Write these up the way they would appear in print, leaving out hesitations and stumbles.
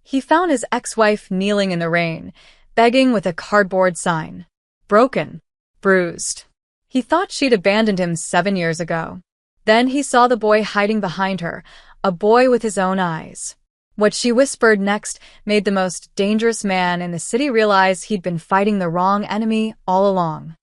He found his ex-wife kneeling in the rain, begging with a cardboard sign. Broken. Bruised. He thought she'd abandoned him 7 years ago. Then he saw the boy hiding behind her, a boy with his own eyes. What she whispered next made the most dangerous man in the city realize he'd been fighting the wrong enemy all along.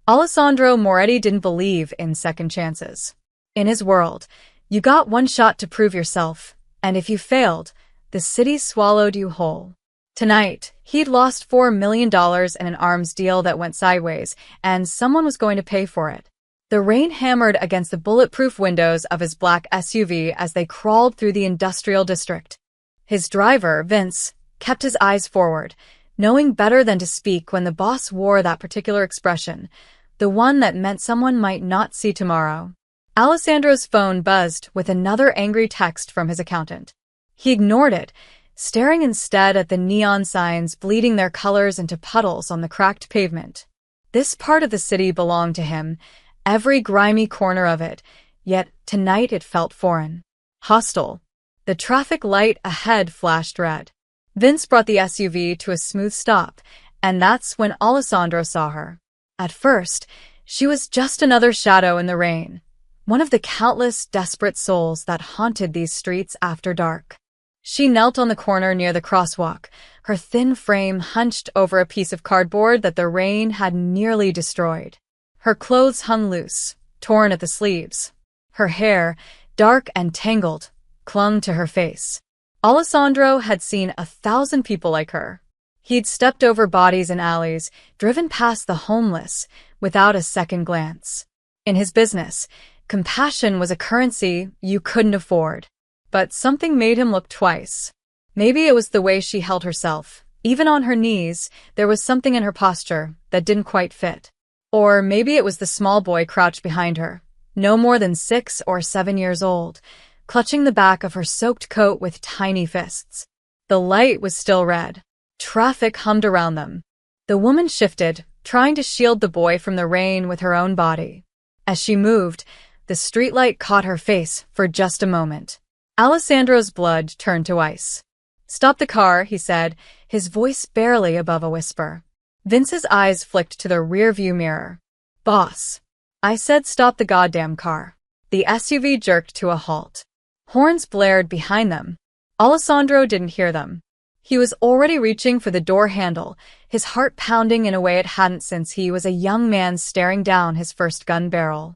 Alessandro Moretti didn't believe in second chances. In his world, you got one shot to prove yourself, and if you failed, the city swallowed you whole. Tonight, he'd lost $4 million in an arms deal that went sideways, and someone was going to pay for it. The rain hammered against the bulletproof windows of his black SUV as they crawled through the industrial district. His driver, Vince, kept his eyes forward, knowing better than to speak when the boss wore that particular expression, the one that meant someone might not see tomorrow. Alessandro's phone buzzed with another angry text from his accountant. He ignored it, staring instead at the neon signs bleeding their colors into puddles on the cracked pavement. This part of the city belonged to him, every grimy corner of it, yet tonight it felt foreign. Hostile. The traffic light ahead flashed red. Vince brought the SUV to a smooth stop, and that's when Alessandro saw her. At first, she was just another shadow in the rain, one of the countless desperate souls that haunted these streets after dark. She knelt on the corner near the crosswalk, her thin frame hunched over a piece of cardboard that the rain had nearly destroyed. Her clothes hung loose, torn at the sleeves. Her hair, dark and tangled, clung to her face. Alessandro had seen 1,000 people like her. He'd stepped over bodies in alleys, driven past the homeless, without a second glance. In his business, compassion was a currency you couldn't afford. But something made him look twice. Maybe it was the way she held herself. Even on her knees, there was something in her posture that didn't quite fit. Or maybe it was the small boy crouched behind her, no more than 6 or 7 years old, clutching the back of her soaked coat with tiny fists. The light was still red. Traffic hummed around them. The woman shifted, trying to shield the boy from the rain with her own body. As she moved, the streetlight caught her face for just a moment. Alessandro's blood turned to ice. "Stop the car," he said, his voice barely above a whisper. Vince's eyes flicked to the rearview mirror. "Boss." "I said stop the goddamn car." The SUV jerked to a halt. Horns blared behind them. Alessandro didn't hear them. He was already reaching for the door handle, his heart pounding in a way it hadn't since he was a young man staring down his first gun barrel.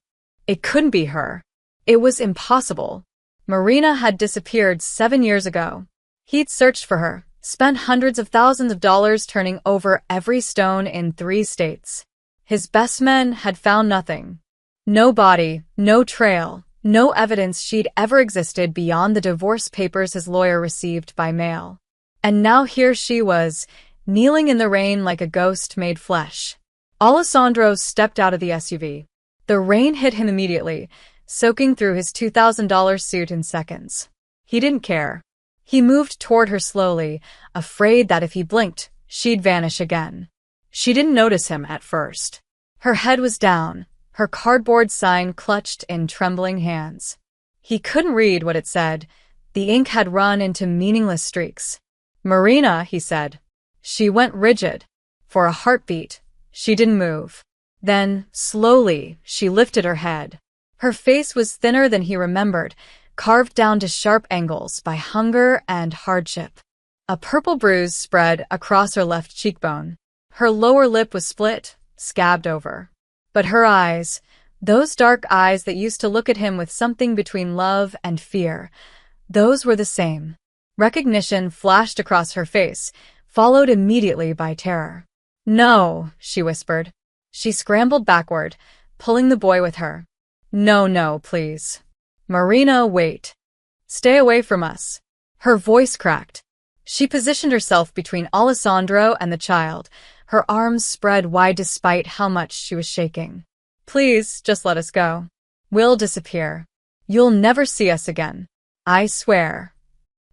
It couldn't be her. It was impossible. Marina had disappeared 7 years ago. He'd searched for her, spent hundreds of thousands of dollars turning over every stone in 3 states. His best men had found nothing. No body, no trail, no evidence she'd ever existed beyond the divorce papers his lawyer received by mail. And now here she was, kneeling in the rain like a ghost made flesh. Alessandro stepped out of the SUV. The rain hit him immediately, soaking through his $2,000 suit in seconds. He didn't care. He moved toward her slowly, afraid that if he blinked, she'd vanish again. She didn't notice him at first. Her head was down, her cardboard sign clutched in trembling hands. He couldn't read what it said. The ink had run into meaningless streaks. "Marina," he said. She went rigid. For a heartbeat, she didn't move. Then, slowly, she lifted her head. Her face was thinner than he remembered, carved down to sharp angles by hunger and hardship. A purple bruise spread across her left cheekbone. Her lower lip was split, scabbed over. But her eyes, those dark eyes that used to look at him with something between love and fear, those were the same. Recognition flashed across her face, followed immediately by terror. "No," she whispered. She scrambled backward, pulling the boy with her. No, please. Marina, wait. Stay away from us." Her voice cracked. She positioned herself between Alessandro and the child, her arms spread wide despite how much she was shaking. "Please, just let us go. We'll disappear. You'll never see us again. I swear."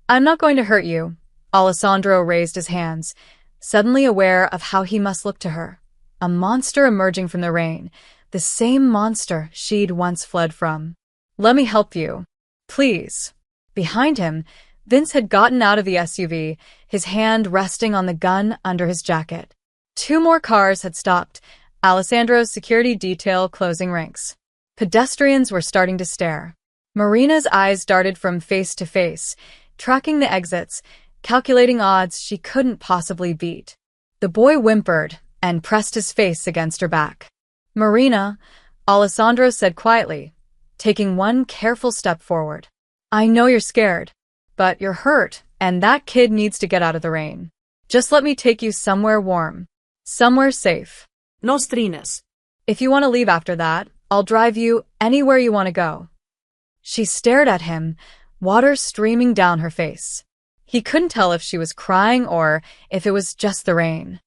"I'm not going to hurt you." Alessandro raised his hands, suddenly aware of how he must look to her. A monster emerging from the rain, the same monster she'd once fled from. "Let me help you. Please." Behind him, Vince had gotten out of the SUV, his hand resting on the gun under his jacket. 2 more cars had stopped, Alessandro's security detail closing ranks. Pedestrians were starting to stare. Marina's eyes darted from face to face, tracking the exits, calculating odds she couldn't possibly beat. The boy whimpered and pressed his face against her back. "Marina," Alessandro said quietly, taking one careful step forward. "I know you're scared, but you're hurt, and that kid needs to get out of the rain. Just let me take you somewhere warm. Somewhere safe. Nostrinas. If you want to leave after that, I'll drive you anywhere you want to go." She stared at him, water streaming down her face. He couldn't tell if she was crying or if it was just the rain.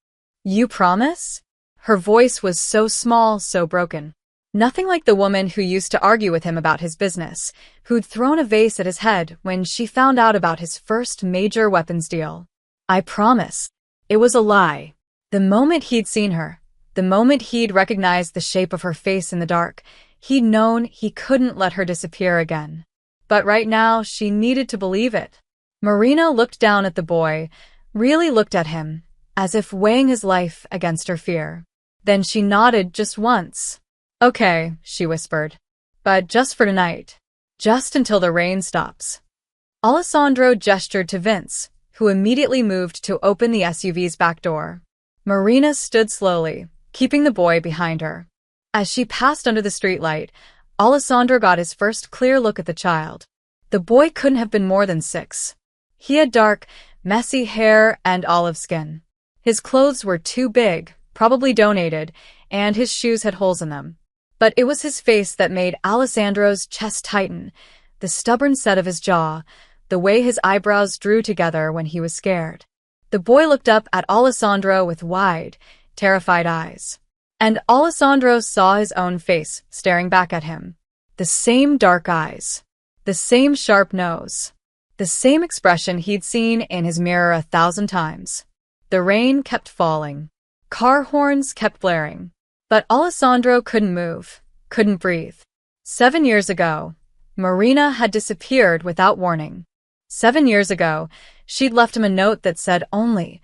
"You promise?" Her voice was so small, so broken. Nothing like the woman who used to argue with him about his business, who'd thrown a vase at his head when she found out about his first major weapons deal. "I promise." It was a lie. The moment he'd seen her, the moment he'd recognized the shape of her face in the dark, he'd known he couldn't let her disappear again. But right now, she needed to believe it. Marina looked down at the boy, really looked at him, as if weighing his life against her fear. Then she nodded just once. "Okay," she whispered. "But just for tonight. Just until the rain stops." Alessandro gestured to Vince, who immediately moved to open the SUV's back door. Marina stood slowly, keeping the boy behind her. As she passed under the streetlight, Alessandro got his first clear look at the child. The boy couldn't have been more than 6. He had dark, messy hair and olive skin. His clothes were too big, probably donated, and his shoes had holes in them. But it was his face that made Alessandro's chest tighten, the stubborn set of his jaw, the way his eyebrows drew together when he was scared. The boy looked up at Alessandro with wide, terrified eyes. And Alessandro saw his own face staring back at him. The same dark eyes. The same sharp nose. The same expression he'd seen in his mirror 1,000 times. The rain kept falling. Car horns kept blaring. But Alessandro couldn't move, couldn't breathe. 7 years ago, Marina had disappeared without warning. 7 years ago, she'd left him a note that said only,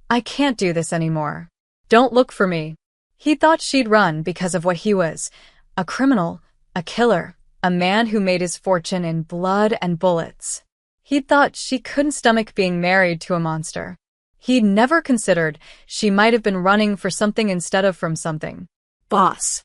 "I can't do this anymore. Don't look for me." He thought she'd run because of what he was, a criminal, a killer, a man who made his fortune in blood and bullets. He'd thought she couldn't stomach being married to a monster. He'd never considered she might have been running for something instead of from something. "Boss."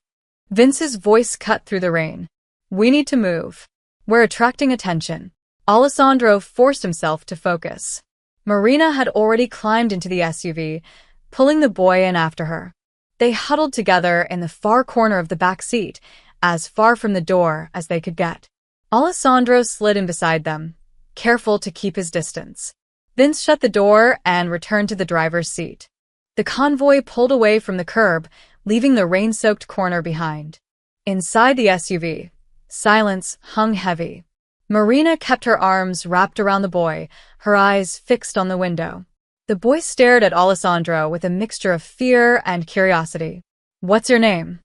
Vince's voice cut through the rain. "We need to move. We're attracting attention." Alessandro forced himself to focus. Marina had already climbed into the SUV, pulling the boy in after her. They huddled together in the far corner of the back seat, as far from the door as they could get. Alessandro slid in beside them, careful to keep his distance. Vince shut the door and returned to the driver's seat. The convoy pulled away from the curb, leaving the rain-soaked corner behind. Inside the SUV, silence hung heavy. Marina kept her arms wrapped around the boy, her eyes fixed on the window. The boy stared at Alessandro with a mixture of fear and curiosity. "What's your name?"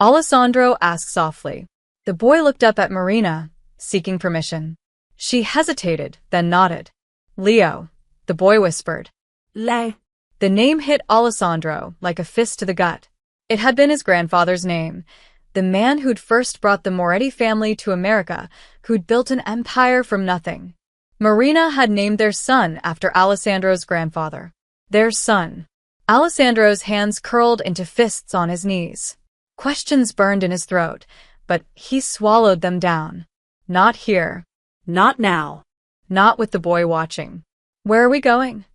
Alessandro asked softly. The boy looked up at Marina, seeking permission. She hesitated, then nodded. "Leo," the boy whispered. "Le." The name hit Alessandro like a fist to the gut. It had been his grandfather's name, the man who'd first brought the Moretti family to America, who'd built an empire from nothing. Marina had named their son after Alessandro's grandfather. Their son. Alessandro's hands curled into fists on his knees. Questions burned in his throat, but he swallowed them down. Not here. Not now. Not with the boy watching. "Where are we going?"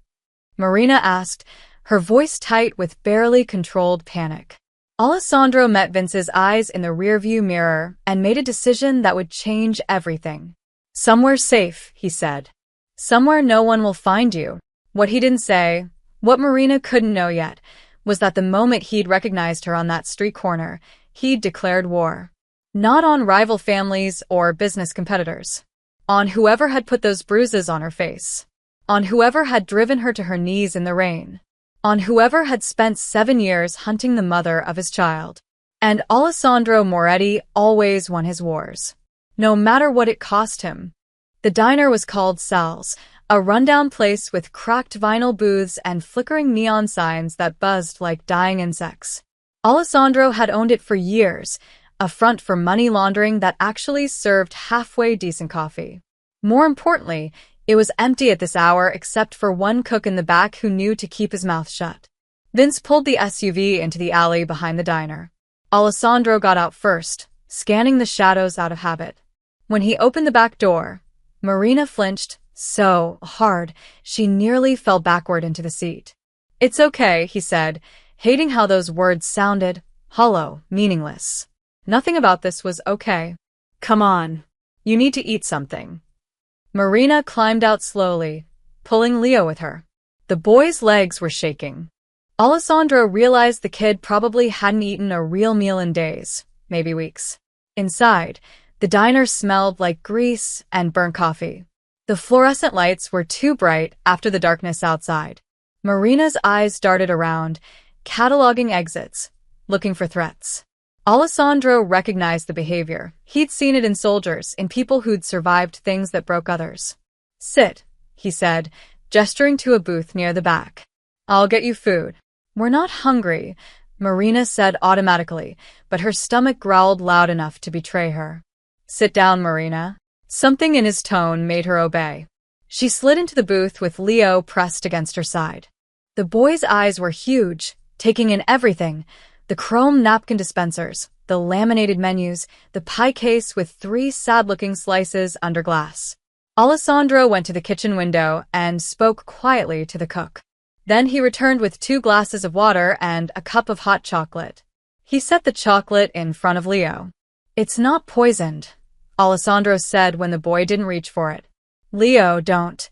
Marina asked, her voice tight with barely controlled panic. Alessandro met Vince's eyes in the rearview mirror and made a decision that would change everything. "Somewhere safe," he said. "Somewhere no one will find you." What he didn't say, what Marina couldn't know yet, was that the moment he'd recognized her on that street corner, he'd declared war. Not on rival families or business competitors. On whoever had put those bruises on her face. On whoever had driven her to her knees in the rain. On whoever had spent 7 years hunting the mother of his child. And Alessandro Moretti always won his wars. No matter what it cost him. The diner was called Sal's, a rundown place with cracked vinyl booths and flickering neon signs that buzzed like dying insects. Alessandro had owned it for years, a front for money laundering that actually served halfway decent coffee. More importantly, it was empty at this hour except for one cook in the back who knew to keep his mouth shut. Vince pulled the SUV into the alley behind the diner. Alessandro got out first, scanning the shadows out of habit. When he opened the back door, Marina flinched so hard she nearly fell backward into the seat. "It's okay," he said, hating how those words sounded, hollow, meaningless. Nothing about this was okay. Come on. You need to eat something. Marina climbed out slowly, pulling Leo with her. The boy's legs were shaking. Alessandro realized the kid probably hadn't eaten a real meal in days, maybe weeks. Inside, the diner smelled like grease and burnt coffee. The fluorescent lights were too bright after the darkness outside. Marina's eyes darted around, cataloging exits, looking for threats. Alessandro recognized the behavior. He'd seen it in soldiers, in people who'd survived things that broke others. "Sit," he said, gesturing to a booth near the back. "I'll get you food." "We're not hungry," Marina said automatically, but her stomach growled loud enough to betray her. "Sit down, Marina." Something in his tone made her obey. She slid into the booth with Leo pressed against her side. The boy's eyes were huge, taking in everything: the chrome napkin dispensers, the laminated menus, the pie case with 3 sad-looking slices under glass. Alessandro went to the kitchen window and spoke quietly to the cook. Then he returned with 2 glasses of water and a cup of hot chocolate. He set the chocolate in front of Leo. "It's not poisoned," Alessandro said when the boy didn't reach for it. "Leo, don't."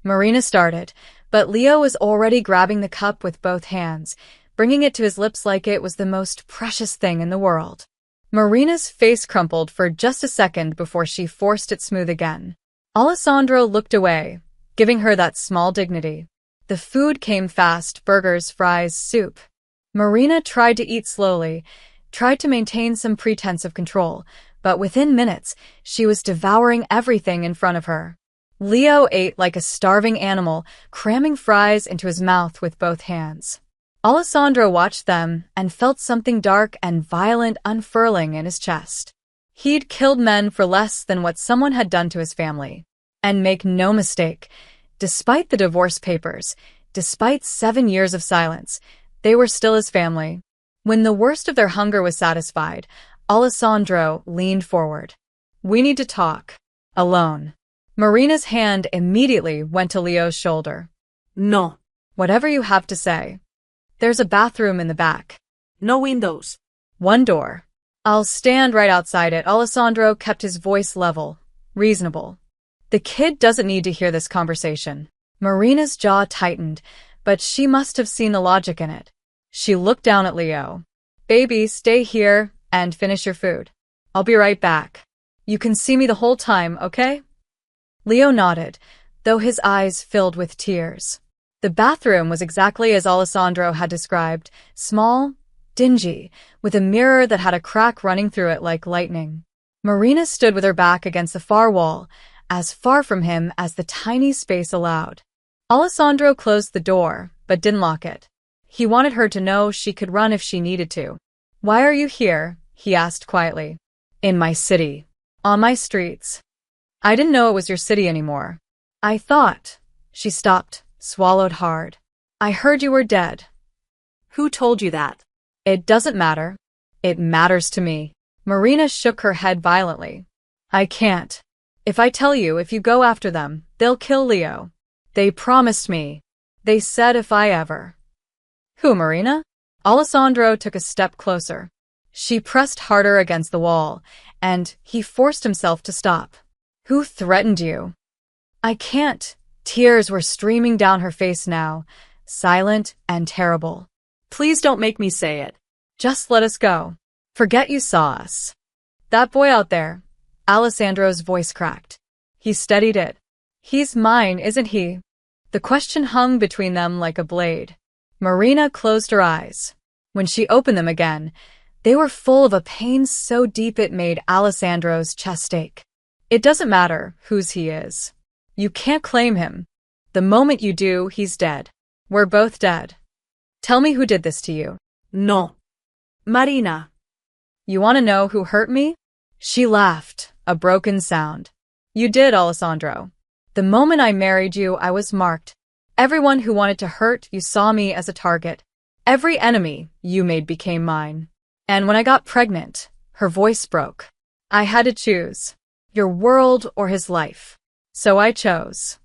Marina started, but Leo was already grabbing the cup with both hands, bringing it to his lips like it was the most precious thing in the world. Marina's face crumpled for just a second before she forced it smooth again. Alessandro looked away, giving her that small dignity. The food came fast: burgers, fries, soup. Marina tried to eat slowly, tried to maintain some pretense of control, but within minutes, she was devouring everything in front of her. Leo ate like a starving animal, cramming fries into his mouth with both hands. Alessandro watched them and felt something dark and violent unfurling in his chest. He'd killed men for less than what someone had done to his family. And make no mistake, despite the divorce papers, despite 7 years of silence, they were still his family. When the worst of their hunger was satisfied, Alessandro leaned forward. "We need to talk. Alone." Marina's hand immediately went to Leo's shoulder. No. "Whatever you have to say." "There's a bathroom in the back." No windows. "One door." "I'll stand right outside it." Alessandro kept his voice level, reasonable. "The kid doesn't need to hear this conversation." Marina's jaw tightened, but she must have seen the logic in it. She looked down at Leo. "Baby, stay here and finish your food. I'll be right back. You can see me the whole time, okay?" Leo nodded, though his eyes filled with tears. The bathroom was exactly as Alessandro had described: small, dingy, with a mirror that had a crack running through it like lightning. Marina stood with her back against the far wall, as far from him as the tiny space allowed. Alessandro closed the door, but didn't lock it. He wanted her to know she could run if she needed to. "Why are you here?" he asked quietly. "In my city. On my streets." "I didn't know it was your city anymore." "I thought." She stopped, swallowed hard. "I heard you were dead." Who told you that? "It doesn't matter." "It matters to me." Marina shook her head violently. "I can't. If I tell you, if you go after them, they'll kill Leo. They promised me. They said if I ever." "Who, Marina?" Alessandro took a step closer. She pressed harder against the wall, and he forced himself to stop. "Who threatened you?" "I can't." Tears were streaming down her face now, silent and terrible. Please don't make me say it. "Just let us go. Forget you saw us." "That boy out there," Alessandro's voice cracked. He steadied it. "He's mine, isn't he?" The question hung between them like a blade. Marina closed her eyes. When she opened them again, they were full of a pain so deep it made Alessandro's chest ache. It doesn't matter whose he is. You can't claim him. The moment you do, he's dead. We're both dead. Tell me who did this to you. No. Marina. You want to know who hurt me? She laughed, a broken sound. You did, Alessandro. The moment I married you, I was marked. Everyone who wanted to hurt you saw me as a target. Every enemy you made became mine. And when I got pregnant, her voice broke. I had to choose. Your world or his life. So I chose.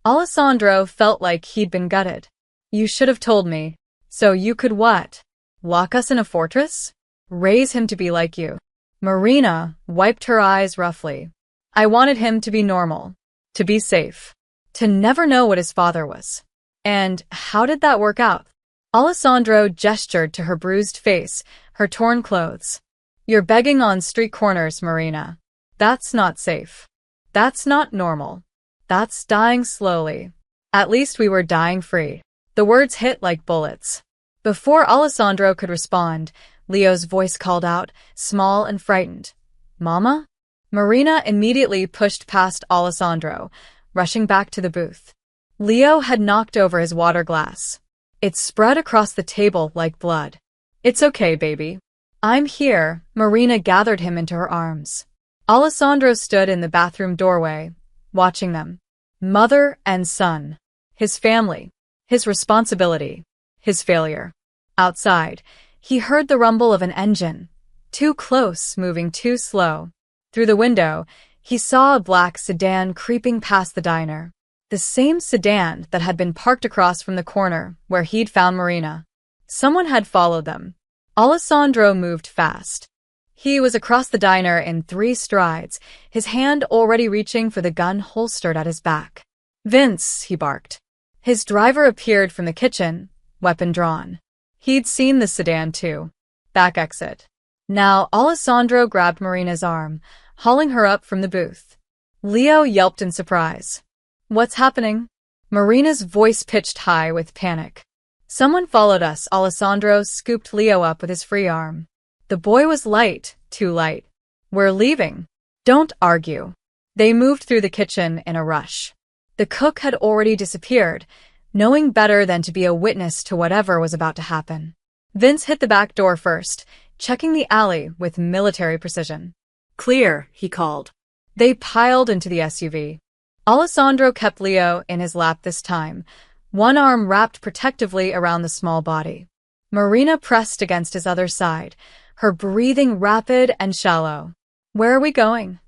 Alessandro felt like he'd been gutted. You should have told me. So you could what? Lock us in a fortress? Raise him to be like you. Marina wiped her eyes roughly. I wanted him to be normal. To be safe. To never know what his father was. And how did that work out? Alessandro gestured to her bruised face, her torn clothes. You're begging on street corners, Marina. That's not safe. That's not normal. That's dying slowly. At least we were dying free. The words hit like bullets. Before Alessandro could respond, Leo's voice called out, small and frightened. Mama? Marina immediately pushed past Alessandro, rushing back to the booth. Leo had knocked over his water glass. It spread across the table like blood. It's okay, baby. I'm here. Marina gathered him into her arms. Alessandro stood in the bathroom doorway, watching them. Mother and son. His family. His responsibility. His failure. Outside, he heard the rumble of an engine. Too close, moving too slow. Through the window, he saw a black sedan creeping past the diner. The same sedan that had been parked across from the corner where he'd found Marina. Someone had followed them. Alessandro moved fast. He was across the diner in 3 strides, his hand already reaching for the gun holstered at his back. Vince, he barked. His driver appeared from the kitchen, weapon drawn. He'd seen the sedan too. Back exit. Now Alessandro grabbed Marina's arm, hauling her up from the booth. Leo yelped in surprise. What's happening? Marina's voice pitched high with panic. Someone followed us. Alessandro scooped Leo up with his free arm. The boy was light, too light. We're leaving. Don't argue. They moved through the kitchen in a rush. The cook had already disappeared, knowing better than to be a witness to whatever was about to happen. Vince hit the back door first, checking the alley with military precision. Clear, he called. They piled into the SUV. Alessandro kept Leo in his lap this time, one arm wrapped protectively around the small body. Marina pressed against his other side, her breathing rapid and shallow. Where are we going?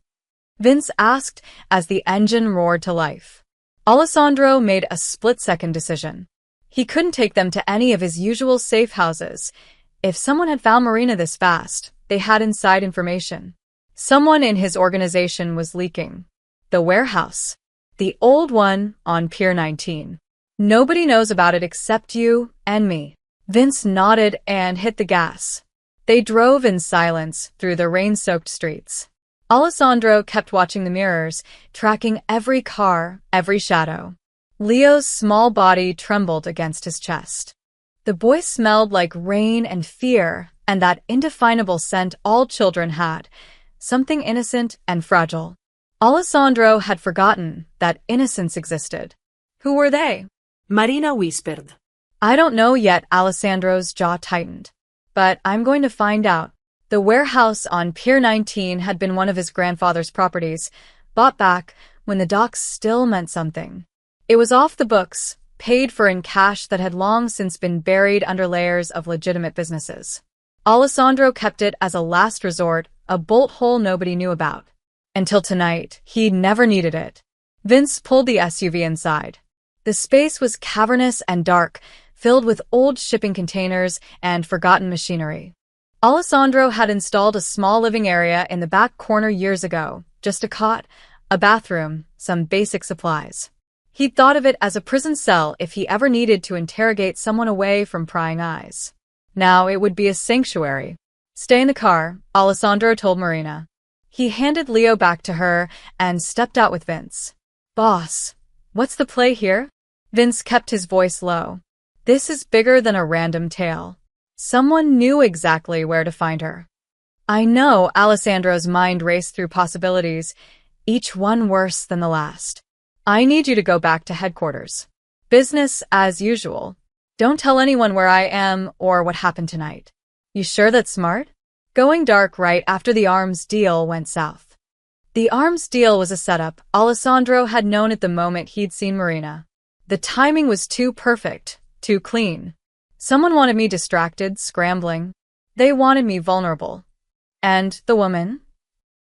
Vince asked as the engine roared to life. Alessandro made a split-second decision. He couldn't take them to any of his usual safe houses. If someone had found Marina this fast, they had inside information. Someone in his organization was leaking. The warehouse. The old one on Pier 19. Nobody knows about it except you and me. Vince nodded and hit the gas. They drove in silence through the rain-soaked streets. Alessandro kept watching the mirrors, tracking every car, every shadow. Leo's small body trembled against his chest. The boy smelled like rain and fear and that indefinable scent all children had, something innocent and fragile. Alessandro had forgotten that innocence existed. Who were they? Marina whispered. I don't know yet. Alessandro's jaw tightened. But I'm going to find out. The warehouse on Pier 19 had been one of his grandfather's properties, bought back when the docks still meant something. It was off the books, paid for in cash that had long since been buried under layers of legitimate businesses. Alessandro kept it as a last resort, a bolt hole nobody knew about. Until tonight, he never needed it. Vince pulled the SUV inside. The space was cavernous and dark, filled with old shipping containers and forgotten machinery. Alessandro had installed a small living area in the back corner years ago, just a cot, a bathroom, some basic supplies. He'd thought of it as a prison cell if he ever needed to interrogate someone away from prying eyes. Now it would be a sanctuary. Stay in the car, Alessandro told Marina. He handed Leo back to her and stepped out with Vince. Boss, what's the play here? Vince kept his voice low. This is bigger than a random tale. Someone knew exactly where to find her. I know. Alessandro's mind raced through possibilities. each one worse than the last. I need you to go back to headquarters. Business as usual. Don't tell anyone where I am or what happened tonight. You sure that's smart? Going dark right after the arms deal went south. The arms deal was a setup Alessandro had known at the moment he'd seen Marina. The timing was too perfect, too clean. Someone wanted me distracted, scrambling. They wanted me vulnerable. And the woman?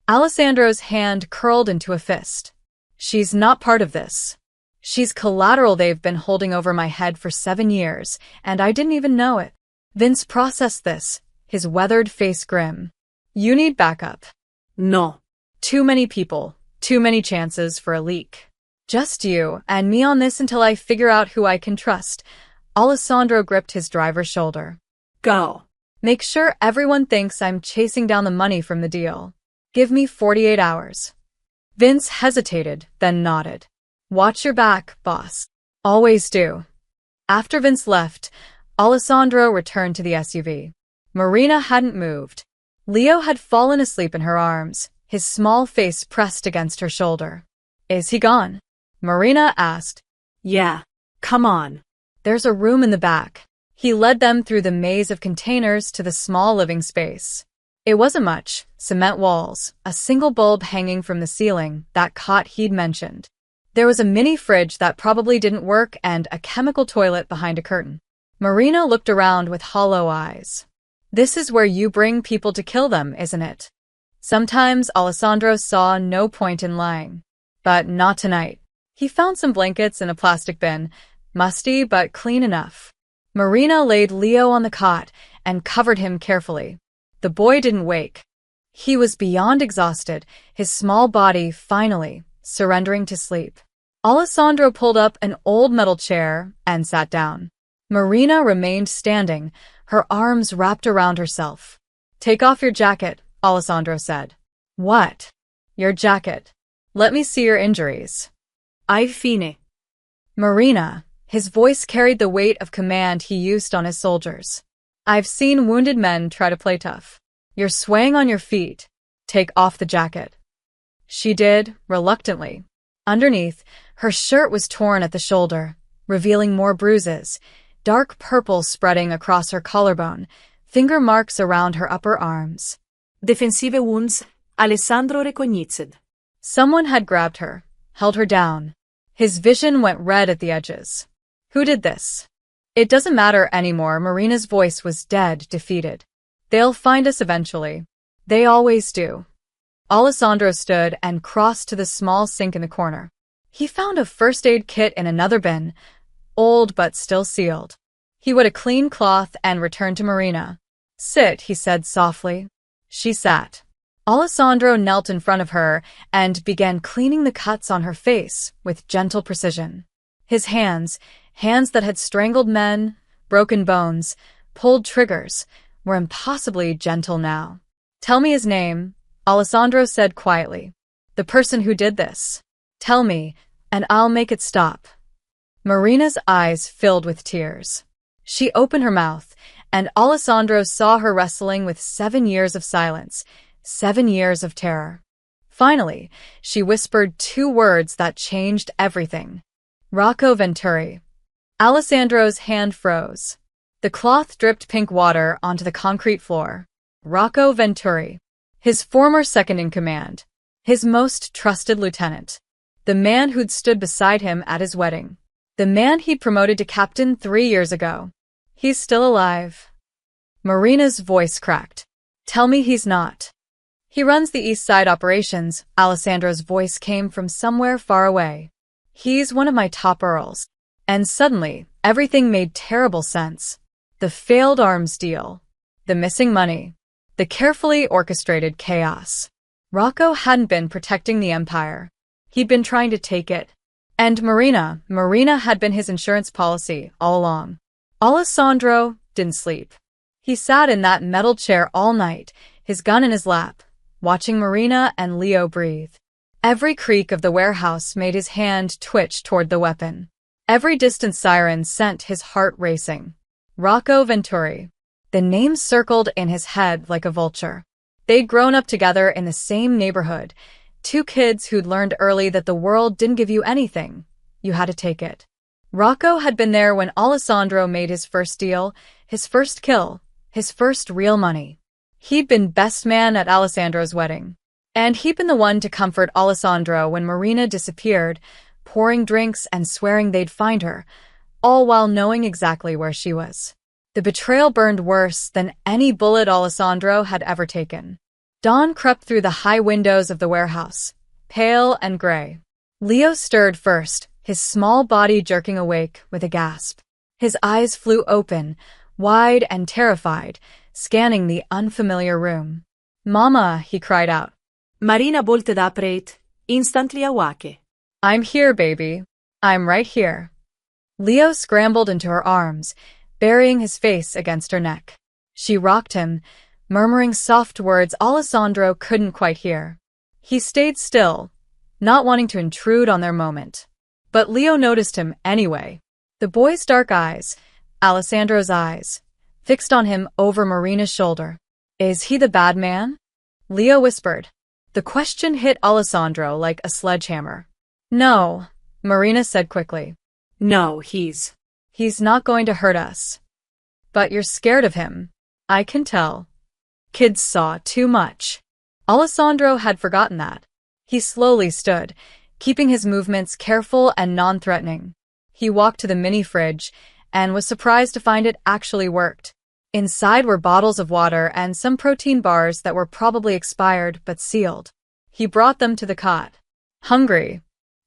Alessandro's hand curled into a fist. She's not part of this. She's collateral they've been holding over my head for 7 years, and I didn't even know it. Vince processed this, his weathered face grim. You need backup. No. Too many people, too many chances for a leak. Just you and me on this until I figure out who I can trust. Alessandro gripped his driver's shoulder. Go. Make sure everyone thinks I'm chasing down the money from the deal. Give me 48 hours. Vince hesitated, then nodded. Watch your back, boss. Always do. After Vince left, Alessandro returned to the SUV. Marina hadn't moved. Leo had fallen asleep in her arms, his small face pressed against her shoulder. Is he gone? Marina asked. Yeah. Come on. There's a room in the back. He led them through the maze of containers to the small living space. It wasn't much, cement walls, a single bulb hanging from the ceiling, that cot he'd mentioned. There was a mini fridge that probably didn't work and a chemical toilet behind a curtain. Marina looked around with hollow eyes. This is where you bring people to kill them, isn't it? Sometimes Alessandro saw no point in lying. But not tonight. He found some blankets in a plastic bin, musty but clean enough. Marina laid Leo on the cot and covered him carefully. The boy didn't wake. He was beyond exhausted, his small body finally surrendering to sleep. Alessandro pulled up an old metal chair and sat down. Marina remained standing, her arms wrapped around herself. Take off your jacket, Alessandro said. What? Your jacket. Let me see your injuries. Ai fine. Marina, his voice carried the weight of command he used on his soldiers. I've seen wounded men try to play tough. You're swaying on your feet. Take off the jacket. She did, reluctantly. Underneath, her shirt was torn at the shoulder, revealing more bruises, dark purple spreading across her collarbone, finger marks around her upper arms. Defensive wounds, Alessandro recognized. Someone had grabbed her, held her down. His vision went red at the edges. Who did this? It doesn't matter anymore. Marina's voice was dead, defeated. They'll find us eventually. They always do. Alessandro stood and crossed to the small sink in the corner. He found a first aid kit in another bin, old but still sealed. He wet a clean cloth and returned to Marina. Sit, he said softly. She sat. Alessandro knelt in front of her and began cleaning the cuts on her face with gentle precision. His hands that had strangled men, broken bones, pulled triggers, were impossibly gentle now. Tell me his name, Alessandro said quietly. The person who did this. Tell me, and I'll make it stop. Marina's eyes filled with tears. She opened her mouth, and Alessandro saw her wrestling with 7 years of silence, 7 years of terror. Finally, she whispered 2 words that changed everything. Rocco Venturi. Alessandro's hand froze. The cloth dripped pink water onto the concrete floor. Rocco Venturi. His former second-in-command. His most trusted lieutenant. The man who'd stood beside him at his wedding. The man he'd promoted to captain 3 years ago. He's still alive. Marina's voice cracked. Tell me he's not. He runs the East Side operations. Alessandro's voice came from somewhere far away. He's one of my top earls. And suddenly, everything made terrible sense. The failed arms deal. The missing money. The carefully orchestrated chaos. Rocco hadn't been protecting the empire. He'd been trying to take it. And Marina had been his insurance policy all along. Alessandro didn't sleep. He sat in that metal chair all night, his gun in his lap, watching Marina and Leo breathe. Every creak of the warehouse made his hand twitch toward the weapon. Every distant siren sent his heart racing. Rocco Venturi. The name circled in his head like a vulture. They'd grown up together in the same neighborhood, Two kids who'd learned early that the world didn't give you anything. You had to take it. Rocco had been there when Alessandro made his first deal, his first kill, his first real money. He'd been best man at Alessandro's wedding. And he'd been the one to comfort Alessandro when Marina disappeared, pouring drinks and swearing they'd find her, all while knowing exactly where she was. The betrayal burned worse than any bullet Alessandro had ever taken. Dawn crept through the high windows of the warehouse, pale and gray. Leo stirred first, his small body jerking awake with a gasp. His eyes flew open, wide and terrified, scanning the unfamiliar room. "Mama," he cried out. Marina bolted upright, instantly awake. "I'm here, baby. I'm right here." Leo scrambled into her arms, burying his face against her neck. She rocked him, murmuring soft words Alessandro couldn't quite hear. He stayed still, not wanting to intrude on their moment. But Leo noticed him anyway. The boy's dark eyes, Alessandro's eyes, fixed on him over Marina's shoulder. "Is he the bad man?" Leo whispered. The question hit Alessandro like a sledgehammer. "No," Marina said quickly. No, He's not going to hurt us. But you're scared of him. I can tell. Kids saw too much. Alessandro had forgotten that. He slowly stood, keeping his movements careful and non-threatening. He walked to the mini-fridge and was surprised to find it actually worked. Inside were bottles of water and some protein bars that were probably expired but sealed. He brought them to the cot. "Hungry?"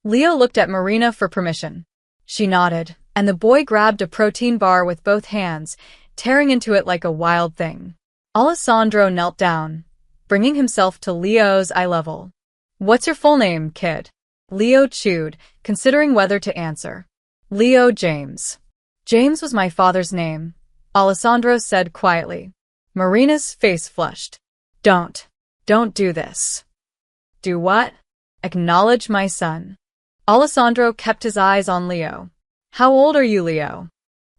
Leo looked at Marina for permission. She nodded, and the boy grabbed a protein bar with both hands, tearing into it like a wild thing. Alessandro knelt down, bringing himself to Leo's eye level. "What's your full name, kid?" Leo chewed, considering whether to answer. "Leo James." "James was my father's name," Alessandro said quietly. Marina's face flushed. Don't do this." "Do what?" "Acknowledge my son." Alessandro kept his eyes on Leo. "How old are you, Leo?"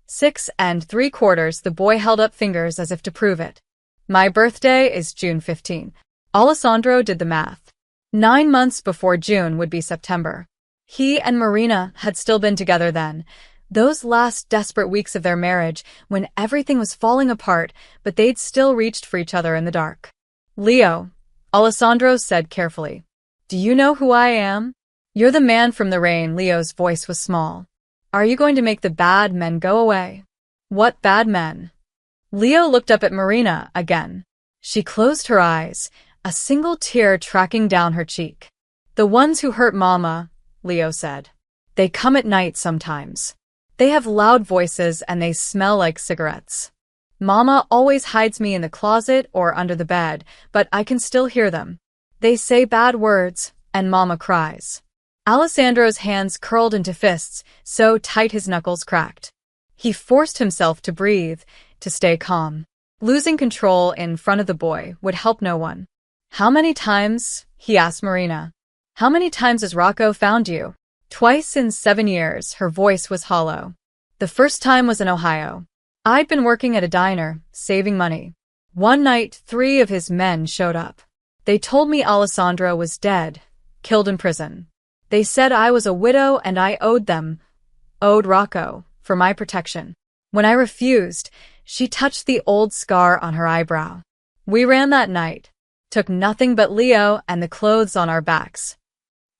6 3/4, the boy held up fingers as if to prove it. "My birthday is June 15. Alessandro did the math. 9 months before June would be September. He and Marina had still been together then, those last desperate weeks of their marriage when everything was falling apart, but they'd still reached for each other in the dark. "Leo," Alessandro said carefully, "do you know who I am?" "You're the man from the rain." Leo's voice was small. "Are you going to make the bad men go away?" "What bad men?" Leo looked up at Marina again. She closed her eyes, a single tear tracking down her cheek. "The ones who hurt Mama," Leo said. "They come at night sometimes. They have loud voices and they smell like cigarettes. Mama always hides me in the closet or under the bed, but I can still hear them. They say bad words, and Mama cries." Alessandro's hands curled into fists, so tight his knuckles cracked. He forced himself to breathe, to stay calm. Losing control in front of the boy would help no one. "How many times?" he asked Marina. "How many times has Rocco found you?" "Twice in 7 years." Her voice was hollow. "The first time was in Ohio. I'd been working at a diner, saving money. One night, 3 of his men showed up. They told me Alessandro was dead, killed in prison. They said I was a widow and I owed Rocco, for my protection. When I refused, she touched the old scar on her eyebrow. We ran that night, took nothing but Leo and the clothes on our backs.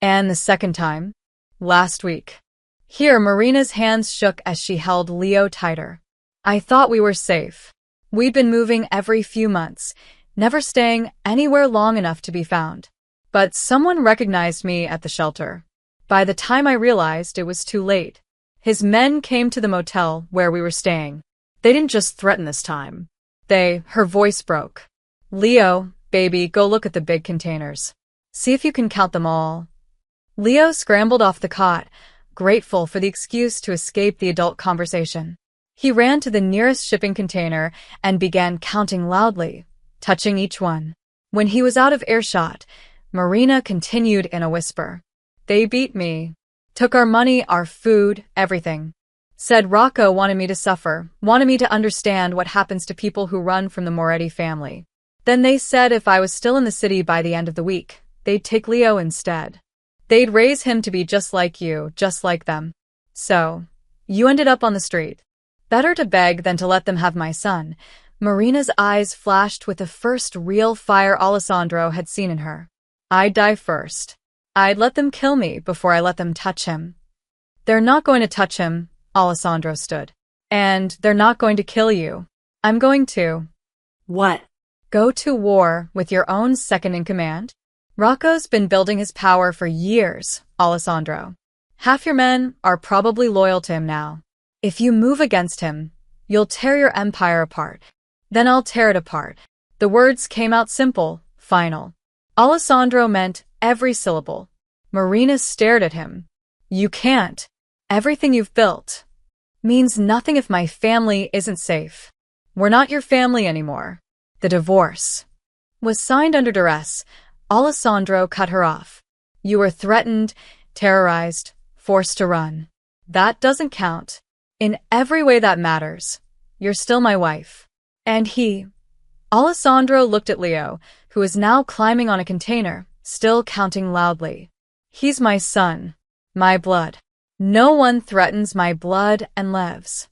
And the second time? Last week." Here, Marina's hands shook as she held Leo tighter. "I thought we were safe. We'd been moving every few months, never staying anywhere long enough to be found. But someone recognized me at the shelter. By the time I realized, it was too late. His men came to the motel where we were staying. They didn't just threaten this time. Her voice broke. "Leo, baby, go look at the big containers. See if you can count them all." Leo scrambled off the cot, grateful for the excuse to escape the adult conversation. He ran to the nearest shipping container and began counting loudly, touching each one. When he was out of earshot, Marina continued in a whisper. "They beat me. Took our money, our food, everything. Said Rocco wanted me to suffer, wanted me to understand what happens to people who run from the Moretti family. Then they said if I was still in the city by the end of the week, they'd take Leo instead. They'd raise him to be just like you, just like them. So, you ended up on the street. Better to beg than to let them have my son. Marina's eyes flashed with the first real fire Alessandro had seen in her. I'd die first. I'd let them kill me before I let them touch him. They're not going to touch him, Alessandro stood. And they're not going to kill you. I'm going to. What? Go to war with your own second-in-command? Rocco's been building his power for years, Alessandro. Half your men are probably loyal to him now. If you move against him, you'll tear your empire apart. Then I'll tear it apart. The words came out simple, final. Alessandro meant every syllable. Marina stared at him. You can't. Everything you've built means nothing if my family isn't safe. We're not your family anymore. The divorce was signed under duress. Alessandro cut her off. You were threatened, terrorized, forced to run. That doesn't count. In every way that matters. You're still my wife. And he. Alessandro looked at Leo, who was now climbing on a container, still counting loudly. He's my son. My blood. No one threatens my blood and Lev's.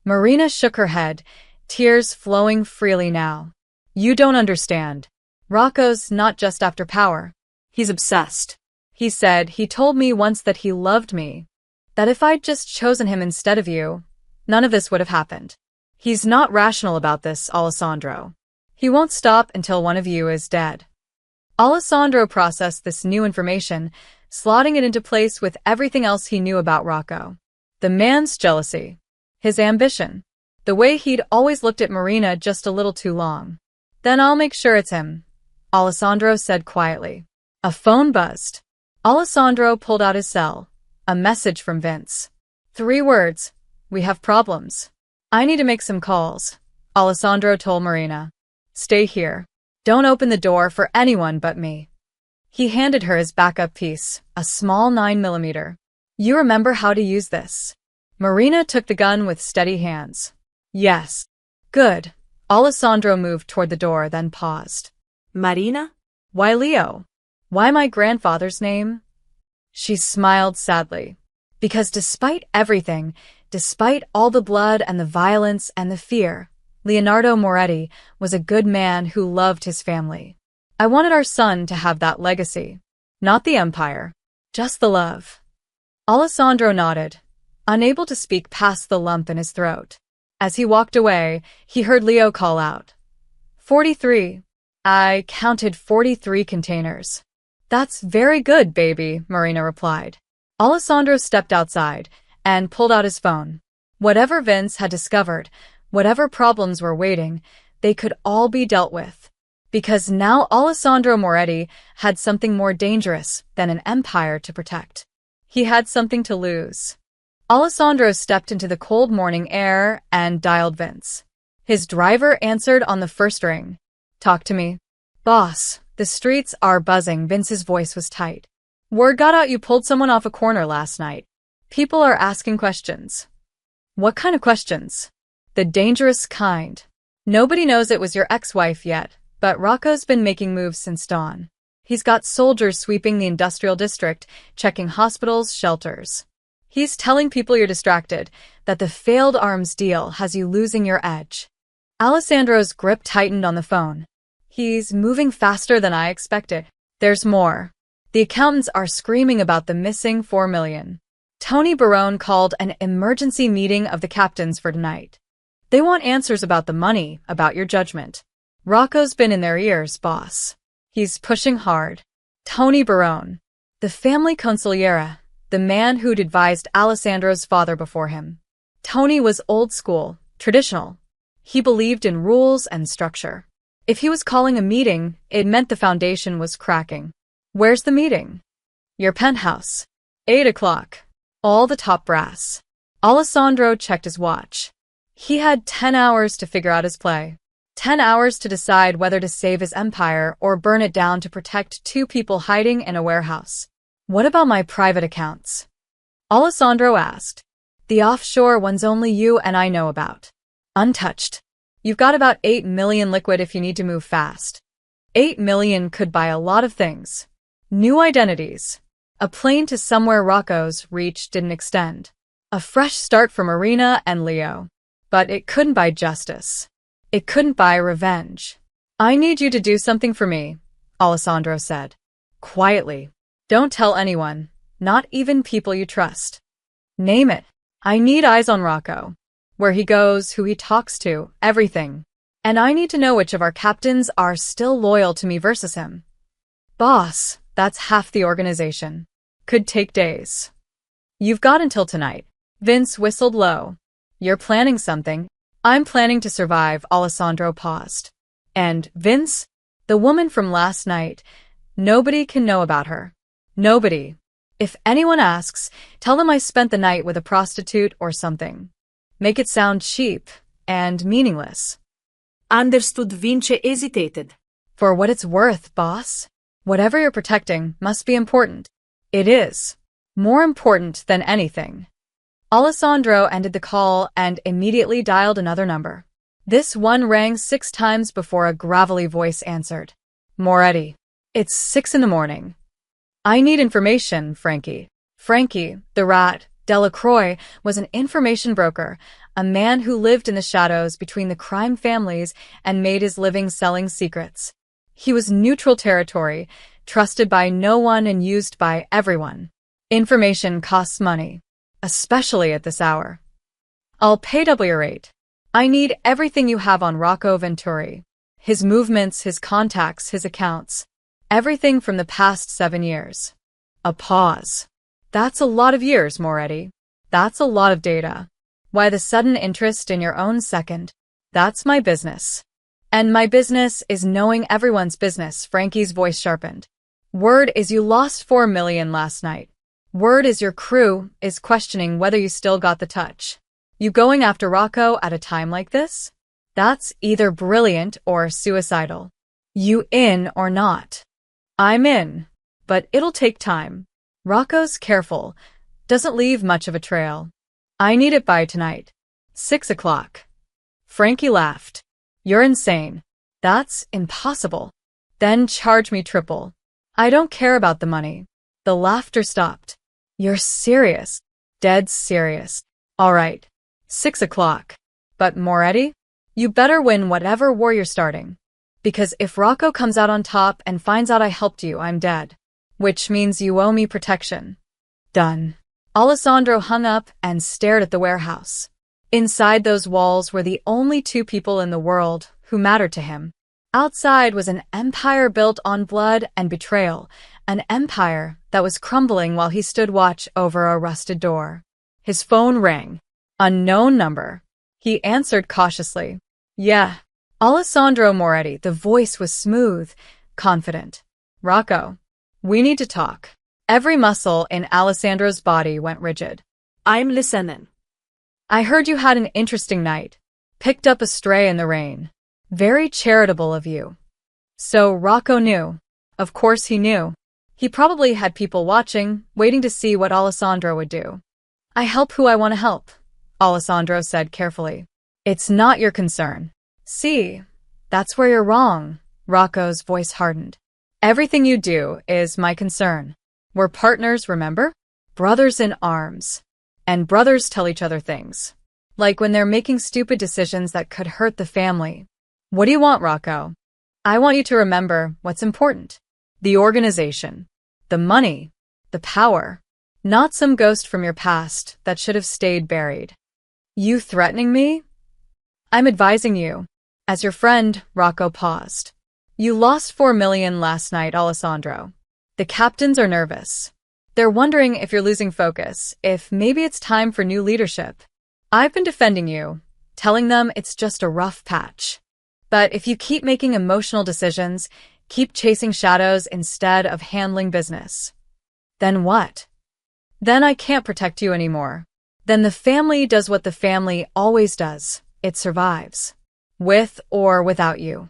Marina shook her head, tears flowing freely now. You don't understand. Rocco's not just after power. He's obsessed. He said he told me once that he loved me. That if I'd just chosen him instead of you, none of this would have happened. He's not rational about this, Alessandro. He won't stop until one of you is dead. Alessandro processed this new information, slotting it into place with everything else he knew about Rocco. The man's jealousy. His ambition. The way he'd always looked at Marina just a little too long. Then I'll make sure it's him, Alessandro said quietly. A phone buzzed. Alessandro pulled out his cell. A message from Vince. 3 words. We have problems. I need to make some calls, Alessandro told Marina. Stay here. Don't open the door for anyone but me. He handed her his backup piece, a small 9mm. You remember how to use this? Marina took the gun with steady hands. Yes. Good. Alessandro moved toward the door, then paused. Marina? Why Leo? Why my grandfather's name? She smiled sadly. Because despite everything, despite all the blood and the violence and the fear, Leonardo Moretti was a good man who loved his family. I wanted our son to have that legacy. Not the empire. Just the love. Alessandro nodded, unable to speak past the lump in his throat. As he walked away, he heard Leo call out. 43. I counted 43 containers. That's very good, baby, Marina replied. Alessandro stepped outside and pulled out his phone. Whatever Vince had discovered, whatever problems were waiting, they could all be dealt with. Because now Alessandro Moretti had something more dangerous than an empire to protect. He had something to lose. Alessandro stepped into the cold morning air and dialed Vince. His driver answered on the first ring. Talk to me. Boss, the streets are buzzing. Vince's voice was tight. Word got out you pulled someone off a corner last night. People are asking questions. What kind of questions? The dangerous kind. Nobody knows it was your ex-wife yet, but Rocco's been making moves since dawn. He's got soldiers sweeping the industrial district, checking hospitals, shelters. He's telling people you're distracted, that the failed arms deal has you losing your edge. Alessandro's grip tightened on the phone. He's moving faster than I expected. There's more. The accountants are screaming about the missing $4 million. Tony Barone called an emergency meeting of the captains for tonight. They want answers about the money, about your judgment. Rocco's been in their ears, boss. He's pushing hard. Tony Barone, the family consigliere, the man who'd advised Alessandro's father before him. Tony was old school, traditional. He believed in rules and structure. If he was calling a meeting, it meant the foundation was cracking. Where's the meeting? Your penthouse. 8 o'clock. All the top brass. Alessandro checked his watch. He had 10 hours to figure out his play. 10 hours to decide whether to save his empire or burn it down to protect 2 people hiding in a warehouse. What about my private accounts? Alessandro asked. The offshore ones only you and I know about. Untouched. You've got about 8 million liquid if you need to move fast. 8 million could buy a lot of things. New identities. A plane to somewhere Rocco's reach didn't extend. A fresh start for Marina and Leo. But it couldn't buy justice. It couldn't buy revenge. I need you to do something for me, Alessandro said. Quietly. Don't tell anyone, not even people you trust. Name it. I need eyes on Rocco. Where he goes, who he talks to, everything. And I need to know which of our captains are still loyal to me versus him. Boss, that's half the organization. Could take days. You've got until tonight. Vince whistled low. You're planning something. I'm planning to survive, Alessandro paused. And Vince? The woman from last night. Nobody can know about her. Nobody. If anyone asks, tell them I spent the night with a prostitute or something. Make it sound cheap and meaningless. Understood. Vince hesitated. For what it's worth, boss. Whatever you're protecting must be important. It is. More important than anything. Alessandro ended the call and immediately dialed another number. This one rang 6 times before a gravelly voice answered. Moretti. It's 6 in the morning. I need information, Frankie. Frankie, the rat, Delacroix, was an information broker, a man who lived in the shadows between the crime families and made his living selling secrets. He was neutral territory, trusted by no one and used by everyone. Information costs money, especially at this hour. I'll pay double your rate. I need everything you have on Rocco Venturi. His movements, his contacts, his accounts. Everything from the past 7 years. A pause. That's a lot of years, Moretti. That's a lot of data. Why the sudden interest in your own second? That's my business. And my business is knowing everyone's business, Frankie's voice sharpened. Word is you lost 4 million last night. Word is your crew is questioning whether you still got the touch. You going after Rocco at a time like this? That's either brilliant or suicidal. You in or not? I'm in, but it'll take time. Rocco's careful, doesn't leave much of a trail. I need it by tonight. 6 o'clock. Frankie laughed. You're insane. That's impossible. Then charge me triple. I don't care about the money. The laughter stopped. You're serious. Dead serious. All right. 6 o'clock. But Moretti? You better win whatever war you're starting. Because if Rocco comes out on top and finds out I helped you, I'm dead. Which means you owe me protection. Done. Alessandro hung up and stared at the warehouse. Inside those walls were the only 2 people in the world who mattered to him. Outside was an empire built on blood and betrayal, an empire that was crumbling while he stood watch over a rusted door. His phone rang. Unknown number. He answered cautiously. Yeah. Alessandro Moretti, the voice was smooth, confident. Rocco, we need to talk. Every muscle in Alessandro's body went rigid. I'm listening. I heard you had an interesting night. Picked up a stray in the rain. Very charitable of you. So Rocco knew. Of course he knew. He probably had people watching, waiting to see what Alessandro would do. I help who I want to help, Alessandro said carefully. It's not your concern. See, that's where you're wrong, Rocco's voice hardened. Everything you do is my concern. We're partners, remember? Brothers in arms. And brothers tell each other things. Like when they're making stupid decisions that could hurt the family. What do you want, Rocco? I want you to remember what's important. The organization. The money. The power. Not some ghost from your past that should have stayed buried. You threatening me? I'm advising you. As your friend, Rocco paused. You lost 4 million last night, Alessandro. The captains are nervous. They're wondering if you're losing focus, if maybe it's time for new leadership. I've been defending you, telling them it's just a rough patch. But if you keep making emotional decisions, keep chasing shadows instead of handling business, then what? Then I can't protect you anymore. Then the family does what the family always does. It survives. With or without you.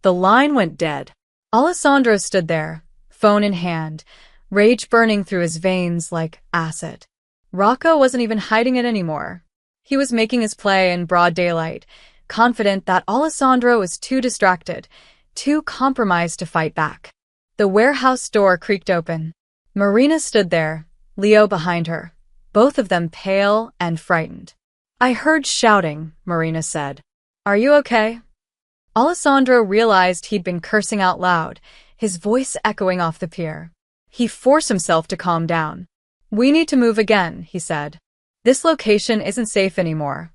The line went dead. Alessandro stood there, phone in hand, rage burning through his veins like acid. Rocco wasn't even hiding it anymore. He was making his play in broad daylight, confident that Alessandro was too distracted, too compromised to fight back. The warehouse door creaked open. Marina stood there, Leo behind her, both of them pale and frightened. I heard shouting, Marina said. Are you okay? Alessandro realized he'd been cursing out loud, his voice echoing off the pier. He forced himself to calm down. We need to move again, he said. This location isn't safe anymore.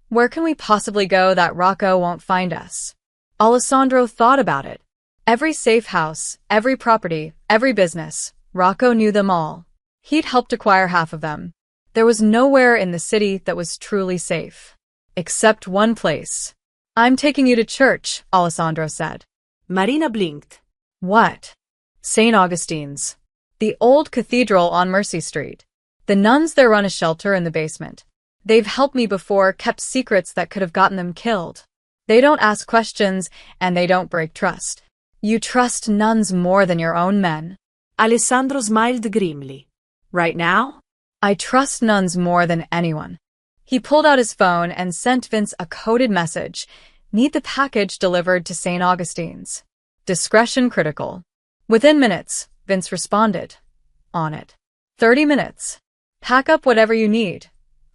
Where can we possibly go that Rocco won't find us? Alessandro thought about it. Every safe house, every property, every business, Rocco knew them all. He'd helped acquire half of them. There was nowhere in the city that was truly safe. Except one place. I'm taking you to church, Alessandro said. Marina blinked. What? St. Augustine's. The old cathedral on Mercy Street. The nuns there run a shelter in the basement. They've helped me before, kept secrets that could have gotten them killed. They don't ask questions, and they don't break trust. You trust nuns more than your own men. Alessandro smiled grimly. Right now? I trust nuns more than anyone. He pulled out his phone and sent Vince a coded message. Need the package delivered to St. Augustine's. Discretion critical. Within minutes, Vince responded. On it. 30 minutes. Pack up whatever you need,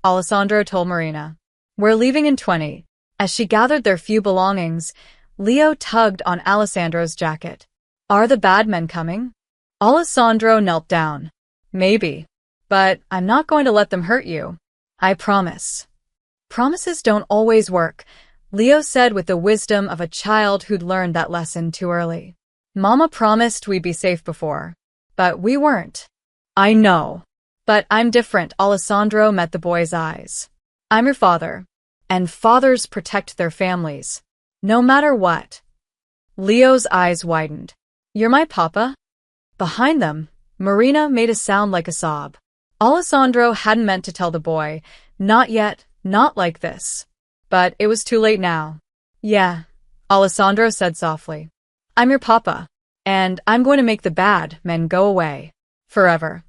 Alessandro told Marina. We're leaving in 20. As she gathered their few belongings, Leo tugged on Alessandro's jacket. Are the bad men coming? Alessandro knelt down. Maybe. But I'm not going to let them hurt you. I promise. Promises don't always work, Leo said with the wisdom of a child who'd learned that lesson too early. Mama promised we'd be safe before. But we weren't. I know. But I'm different, Alessandro met the boy's eyes. I'm your father. And fathers protect their families. No matter what. Leo's eyes widened. You're my papa? Behind them, Marina made a sound like a sob. Alessandro hadn't meant to tell the boy, not yet, not like this. But it was too late now. Yeah, Alessandro said softly. I'm your papa. And I'm going to make the bad men go away. Forever.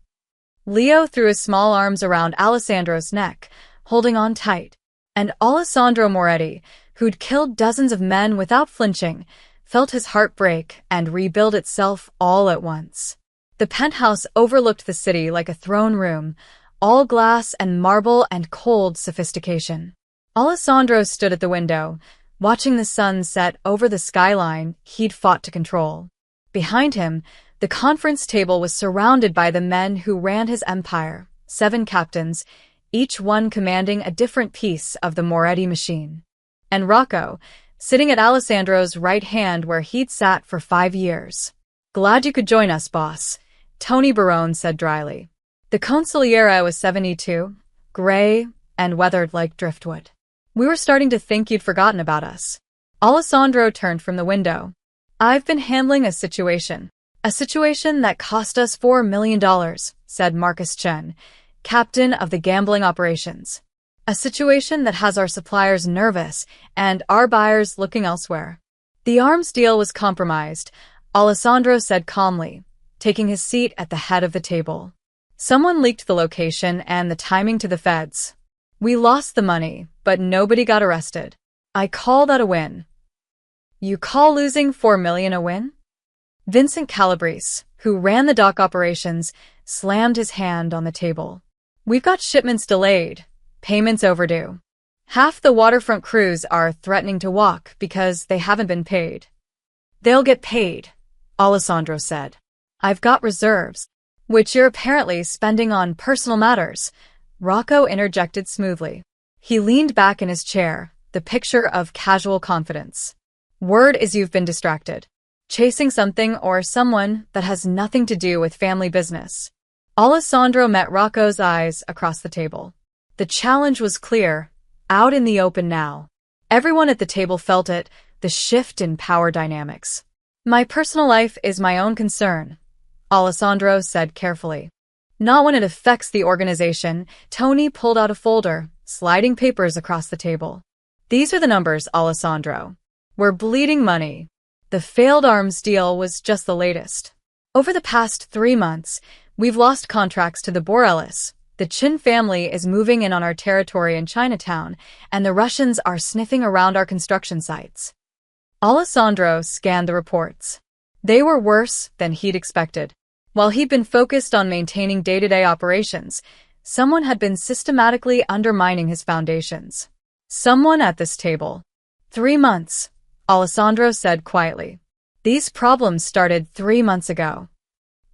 Leo threw his small arms around Alessandro's neck, holding on tight. And Alessandro Moretti, who'd killed dozens of men without flinching, felt his heart break and rebuild itself all at once. The penthouse overlooked the city like a throne room, all glass and marble and cold sophistication. Alessandro stood at the window, watching the sun set over the skyline he'd fought to control. Behind him, the conference table was surrounded by the men who ran his empire, 7 captains, each one commanding a different piece of the Moretti machine. And Rocco, sitting at Alessandro's right hand where he'd sat for 5 years. Glad you could join us, boss, Tony Barone said dryly. The consigliere was 72, gray, and weathered like driftwood. We were starting to think you'd forgotten about us. Alessandro turned from the window. I've been handling a situation that cost us $4 million, said Marcus Chen, captain of the gambling operations. A situation that has our suppliers nervous and our buyers looking elsewhere. The arms deal was compromised, Alessandro said calmly, taking his seat at the head of the table. Someone leaked the location and the timing to the feds. We lost the money, but nobody got arrested. I call that a win. You call losing $4 million a win? Vincent Calabrese, who ran the dock operations, slammed his hand on the table. We've got shipments delayed, payments overdue. Half the waterfront crews are threatening to walk because they haven't been paid. They'll get paid, Alessandro said. I've got reserves, which you're apparently spending on personal matters, Rocco interjected smoothly. He leaned back in his chair, the picture of casual confidence. Word is you've been distracted, chasing something or someone that has nothing to do with family business. Alessandro met Rocco's eyes across the table. The challenge was clear, out in the open now. Everyone at the table felt it, the shift in power dynamics. My personal life is my own concern, Alessandro said carefully. Not when it affects the organization. Tony pulled out a folder, sliding papers across the table. These are the numbers, Alessandro. We're bleeding money. The failed arms deal was just the latest. Over the past 3 months, we've lost contracts to the Borellis. The Chin family is moving in on our territory in Chinatown, and the Russians are sniffing around our construction sites. Alessandro scanned the reports. They were worse than he'd expected. While he'd been focused on maintaining day-to-day operations, someone had been systematically undermining his foundations. Someone at this table. 3 months, Alessandro said quietly. These problems started 3 months ago.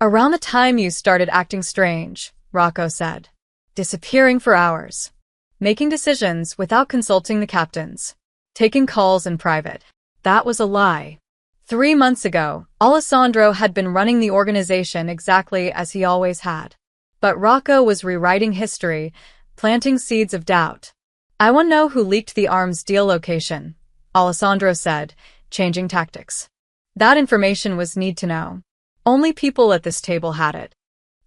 Around the time you started acting strange, Rocco said. Disappearing for hours. Making decisions without consulting the captains. Taking calls in private. That was a lie. 3 months ago, Alessandro had been running the organization exactly as he always had. But Rocco was rewriting history, planting seeds of doubt. I want to know who leaked the arms deal location, Alessandro said, changing tactics. That information was need to know. Only people at this table had it.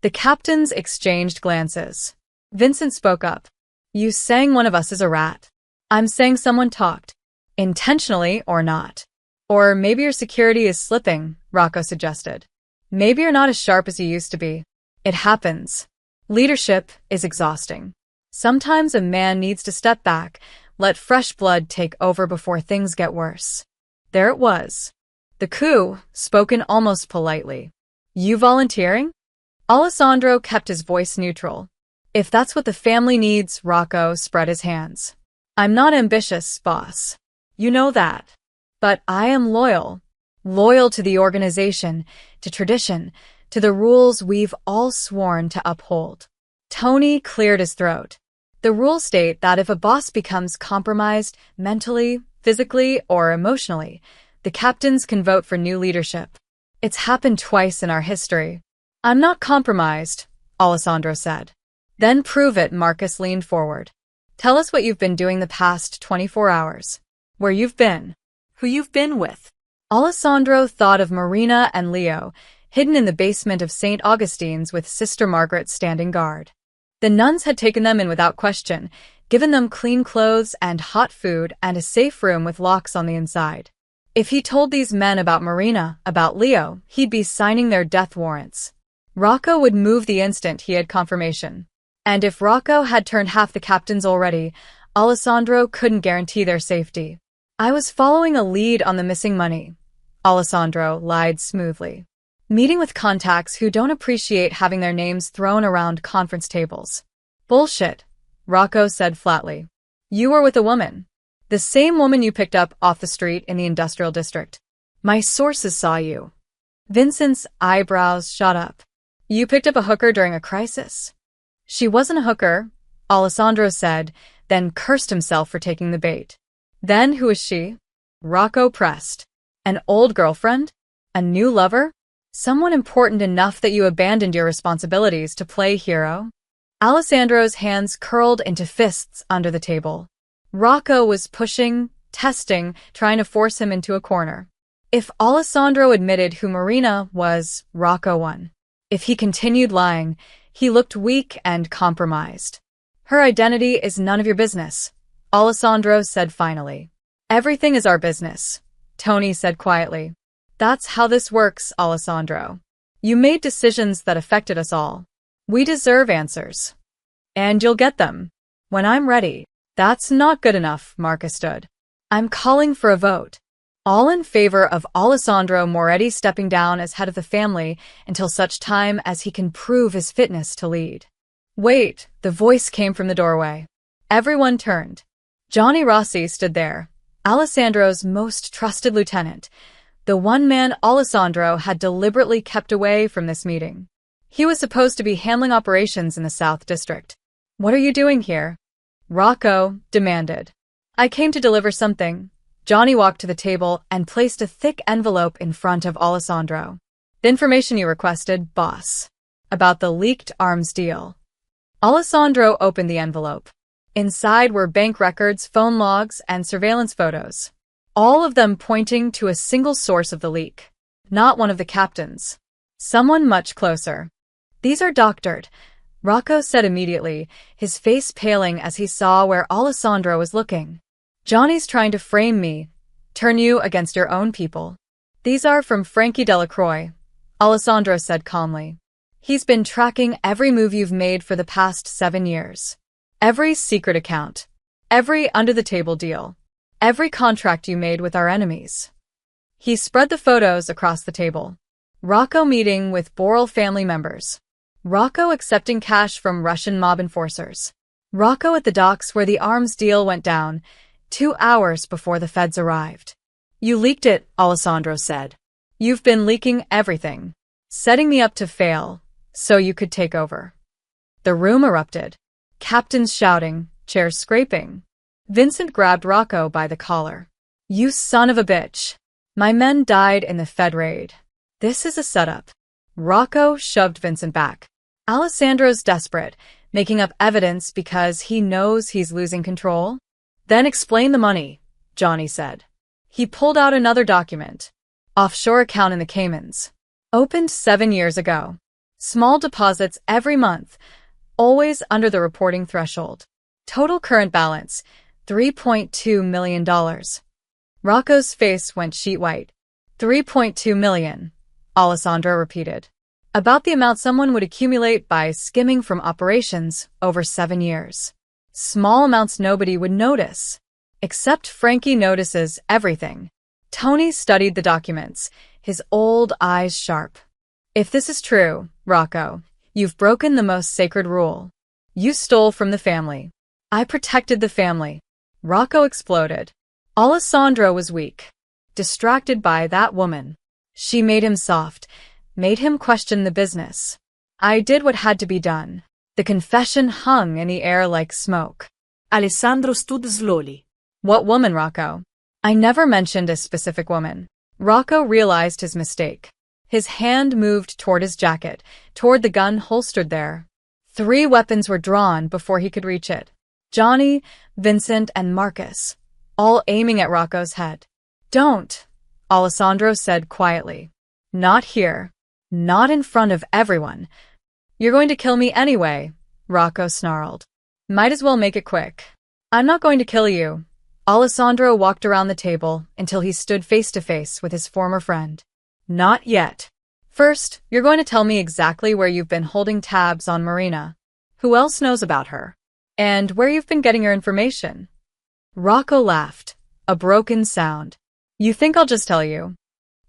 The captains exchanged glances. Vincent spoke up. You saying one of us is a rat? I'm saying someone talked. Intentionally or not. Or maybe your security is slipping, Rocco suggested. Maybe you're not as sharp as you used to be. It happens. Leadership is exhausting. Sometimes a man needs to step back, let fresh blood take over before things get worse. There it was. The coup, spoken almost politely. You volunteering? Alessandro kept his voice neutral. If that's what the family needs, Rocco spread his hands. I'm not ambitious, boss. You know that. But I am loyal. Loyal to the organization, to tradition, to the rules we've all sworn to uphold. Tony cleared his throat. The rules state that if a boss becomes compromised mentally, physically, or emotionally, the captains can vote for new leadership. It's happened twice in our history. I'm not compromised, Alessandro said. Then prove it, Marcus leaned forward. Tell us what you've been doing the past 24 hours. Where you've been. Who you've been with. Alessandro thought of Marina and Leo, hidden in the basement of St. Augustine's with Sister Margaret standing guard. The nuns had taken them in without question, given them clean clothes and hot food and a safe room with locks on the inside. If he told these men about Marina, about Leo, he'd be signing their death warrants. Rocco would move the instant he had confirmation. And if Rocco had turned half the captains already, Alessandro couldn't guarantee their safety. I was following a lead on the missing money. Alessandro lied smoothly. Meeting with contacts who don't appreciate having their names thrown around conference tables. Bullshit, Rocco said flatly. You were with a woman. The same woman you picked up off the street in the industrial district. My sources saw you. Vincent's eyebrows shot up. You picked up a hooker during a crisis? She wasn't a hooker, Alessandro said, then cursed himself for taking the bait. Then who is she? Rocco pressed. An old girlfriend? A new lover? Someone important enough that you abandoned your responsibilities to play hero? Alessandro's hands curled into fists under the table. Rocco was pushing, testing, trying to force him into a corner. If Alessandro admitted who Marina was, Rocco won. If he continued lying, he looked weak and compromised. Her identity is none of your business, Alessandro said finally. Everything is our business, Tony said quietly. That's how this works, Alessandro. You made decisions that affected us all. We deserve answers. And you'll get them. When I'm ready. That's not good enough, Marcus stood. I'm calling for a vote. All in favor of Alessandro Moretti stepping down as head of the family until such time as he can prove his fitness to lead. Wait, the voice came from the doorway. Everyone turned. Johnny Rossi stood there, Alessandro's most trusted lieutenant, the one man Alessandro had deliberately kept away from this meeting. He was supposed to be handling operations in the South District. What are you doing here? Rocco demanded. I came to deliver something. Johnny walked to the table and placed a thick envelope in front of Alessandro. The information you requested, boss. About the leaked arms deal. Alessandro opened the envelope. Inside were bank records, phone logs, and surveillance photos. All of them pointing to a single source of the leak. Not one of the captains. Someone much closer. These are doctored, Rocco said immediately, his face paling as he saw where Alessandro was looking. Johnny's trying to frame me, turn you against your own people. These are from Frankie Delacroix, Alessandro said calmly. He's been tracking every move you've made for the past 7 years. Every secret account. Every under-the-table deal. Every contract you made with our enemies. He spread the photos across the table. Rocco meeting with Borrell family members. Rocco accepting cash from Russian mob enforcers. Rocco at the docks where the arms deal went down, 2 hours before the feds arrived. You leaked it, Alessandro said. You've been leaking everything. Setting me up to fail, so you could take over. The room erupted. Captains shouting, chairs scraping. Vincent grabbed Rocco by the collar. You son of a bitch. My men died in the Fed raid. This is a setup. Rocco shoved Vincent back. Alessandro's desperate, making up evidence because he knows he's losing control. Then explain the money, Johnny said. He pulled out another document. Offshore account in the Caymans. Opened 7 years ago. Small deposits every month, always under the reporting threshold. Total current balance, $3.2 million. Rocco's face went sheet white. 3.2 million, Alessandro repeated. About the amount someone would accumulate by skimming from operations over 7 years. Small amounts nobody would notice. Except Frankie notices everything. Tony studied the documents, his old eyes sharp. If this is true, Rocco, you've broken the most sacred rule. You stole from the family. I protected the family. Rocco exploded. Alessandro was weak, distracted by that woman. She made him soft, made him question the business. I did what had to be done. The confession hung in the air like smoke. Alessandro stood slowly. What woman, Rocco? I never mentioned a specific woman. Rocco realized his mistake. His hand moved toward his jacket, toward the gun holstered there. 3 weapons were drawn before he could reach it. Johnny, Vincent, and Marcus, all aiming at Rocco's head. Don't, Alessandro said quietly. Not here. Not in front of everyone. You're going to kill me anyway, Rocco snarled. Might as well make it quick. I'm not going to kill you. Alessandro walked around the table until he stood face to face with his former friend. Not yet. First, you're going to tell me exactly where you've been holding tabs on Marina. Who else knows about her? And where you've been getting your information. Rocco laughed, a broken sound. You think I'll just tell you?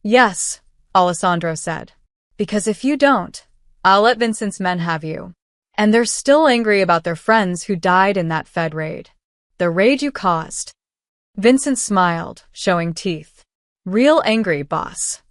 Yes, Alessandro said. Because if you don't, I'll let Vincent's men have you. And they're still angry about their friends who died in that Fed raid. The raid you caused. Vincent smiled, showing teeth. Real angry, boss.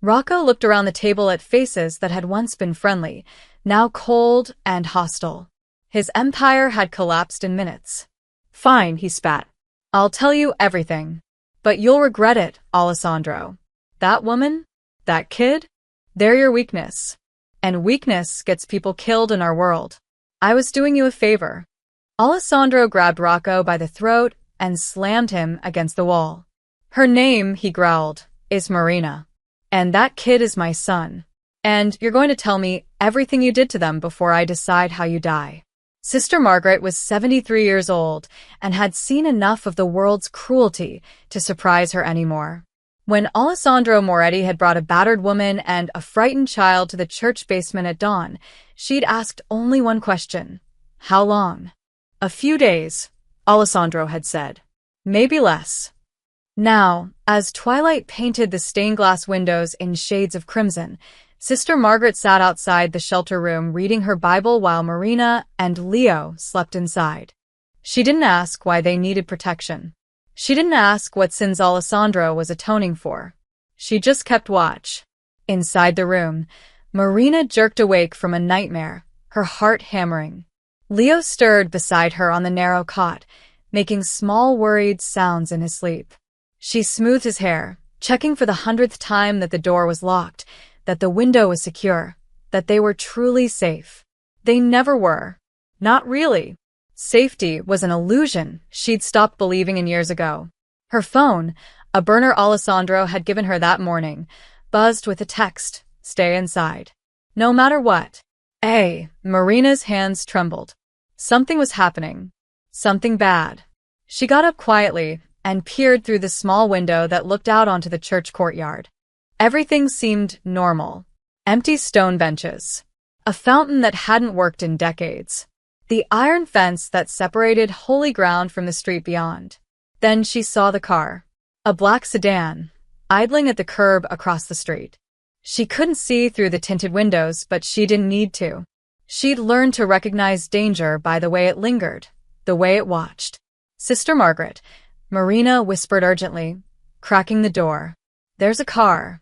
Rocco looked around the table at faces that had once been friendly, now cold and hostile. His empire had collapsed in minutes. Fine, he spat. I'll tell you everything. But you'll regret it, Alessandro. That woman? That kid? They're your weakness. And weakness gets people killed in our world. I was doing you a favor. Alessandro grabbed Rocco by the throat and slammed him against the wall. Her name, he growled, is Marina. And that kid is my son. And you're going to tell me everything you did to them before I decide how you die. Sister Margaret was 73 years old and had seen enough of the world's cruelty to surprise her anymore. When Alessandro Moretti had brought a battered woman and a frightened child to the church basement at dawn, she'd asked only one question. How long? A few days, Alessandro had said. Maybe less. Now, as twilight painted the stained glass windows in shades of crimson, Sister Margaret sat outside the shelter room reading her Bible while Marina and Leo slept inside. She didn't ask why they needed protection. She didn't ask what sins Alessandro was atoning for. She just kept watch. Inside the room, Marina jerked awake from a nightmare, her heart hammering. Leo stirred beside her on the narrow cot, making small worried sounds in his sleep. She smoothed his hair, checking for the 100th time that the door was locked, that the window was secure, that they were truly safe. They never were. Not really. Safety was an illusion she'd stopped believing in years ago. Her phone, a burner Alessandro had given her that morning, buzzed with a text, "Stay inside. No matter what." Marina's hands trembled. Something was happening. Something bad. She got up quietly and peered through the small window that looked out onto the church courtyard. Everything seemed normal. Empty stone benches. A fountain that hadn't worked in decades. The iron fence that separated holy ground from the street beyond. Then she saw the car. A black sedan. idling at the curb across the street. She couldn't see through the tinted windows, but she didn't need to. She'd learned to recognize danger by the way it lingered, the way it watched. "Sister Margaret," Marina whispered urgently, cracking the door. "There's a car."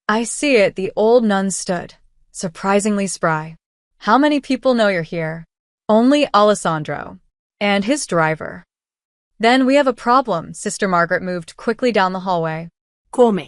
"I see it," the old nun stood, surprisingly spry. "How many people know you're here?" "Only Alessandro. And his driver." "Then we have a problem." Sister Margaret moved quickly down the hallway. Come?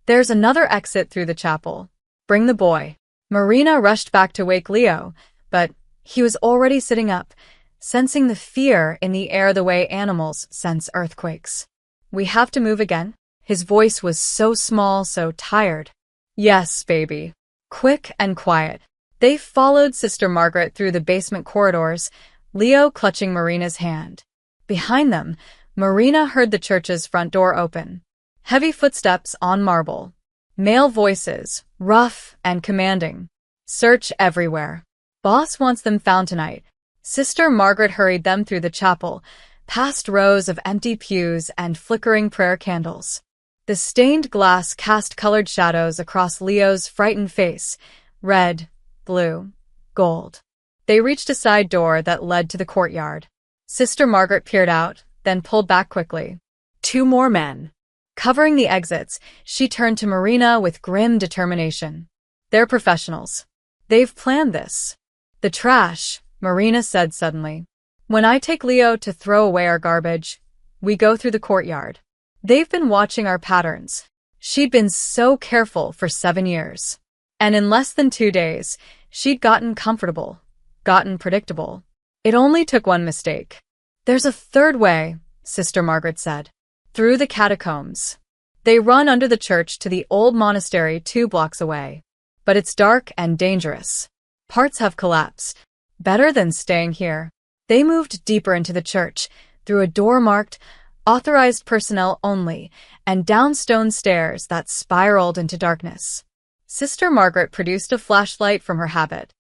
"There's another exit through the chapel. Bring the boy." Marina rushed back to wake Leo, but he was already sitting up, sensing the fear in the air the way animals sense earthquakes. "We have to move again?" His voice was so small, so tired. "Yes, baby." Quick and quiet. They followed Sister Margaret through the basement corridors, Leo clutching Marina's hand. Behind them, Marina heard the church's front door open. Heavy footsteps on marble. Male voices, rough and commanding. "Search everywhere. Boss wants them found tonight." Sister Margaret hurried them through the chapel, past rows of empty pews and flickering prayer candles. The stained glass cast colored shadows across Leo's frightened face, red, blue, gold. They reached a side door that led to the courtyard. Sister Margaret peered out, then pulled back quickly. 2 more men. Covering the exits, she turned to Marina with grim determination. "They're professionals. They've planned this." "The trash," Marina said suddenly. "When I take Leo to throw away our garbage, we go through the courtyard. They've been watching our patterns." She'd been so careful for 7 years. And in less than 2 days, she'd gotten comfortable, gotten predictable. It only took one mistake. "There's a third way," Sister Margaret said. "Through the catacombs. They run under the church to the old monastery 2 blocks away. But it's dark and dangerous. Parts have collapsed. Better than staying here." They moved deeper into the church, through a door marked "Authorized Personnel Only," and down stone stairs that spiraled into darkness. Sister Margaret produced a flashlight from her habit.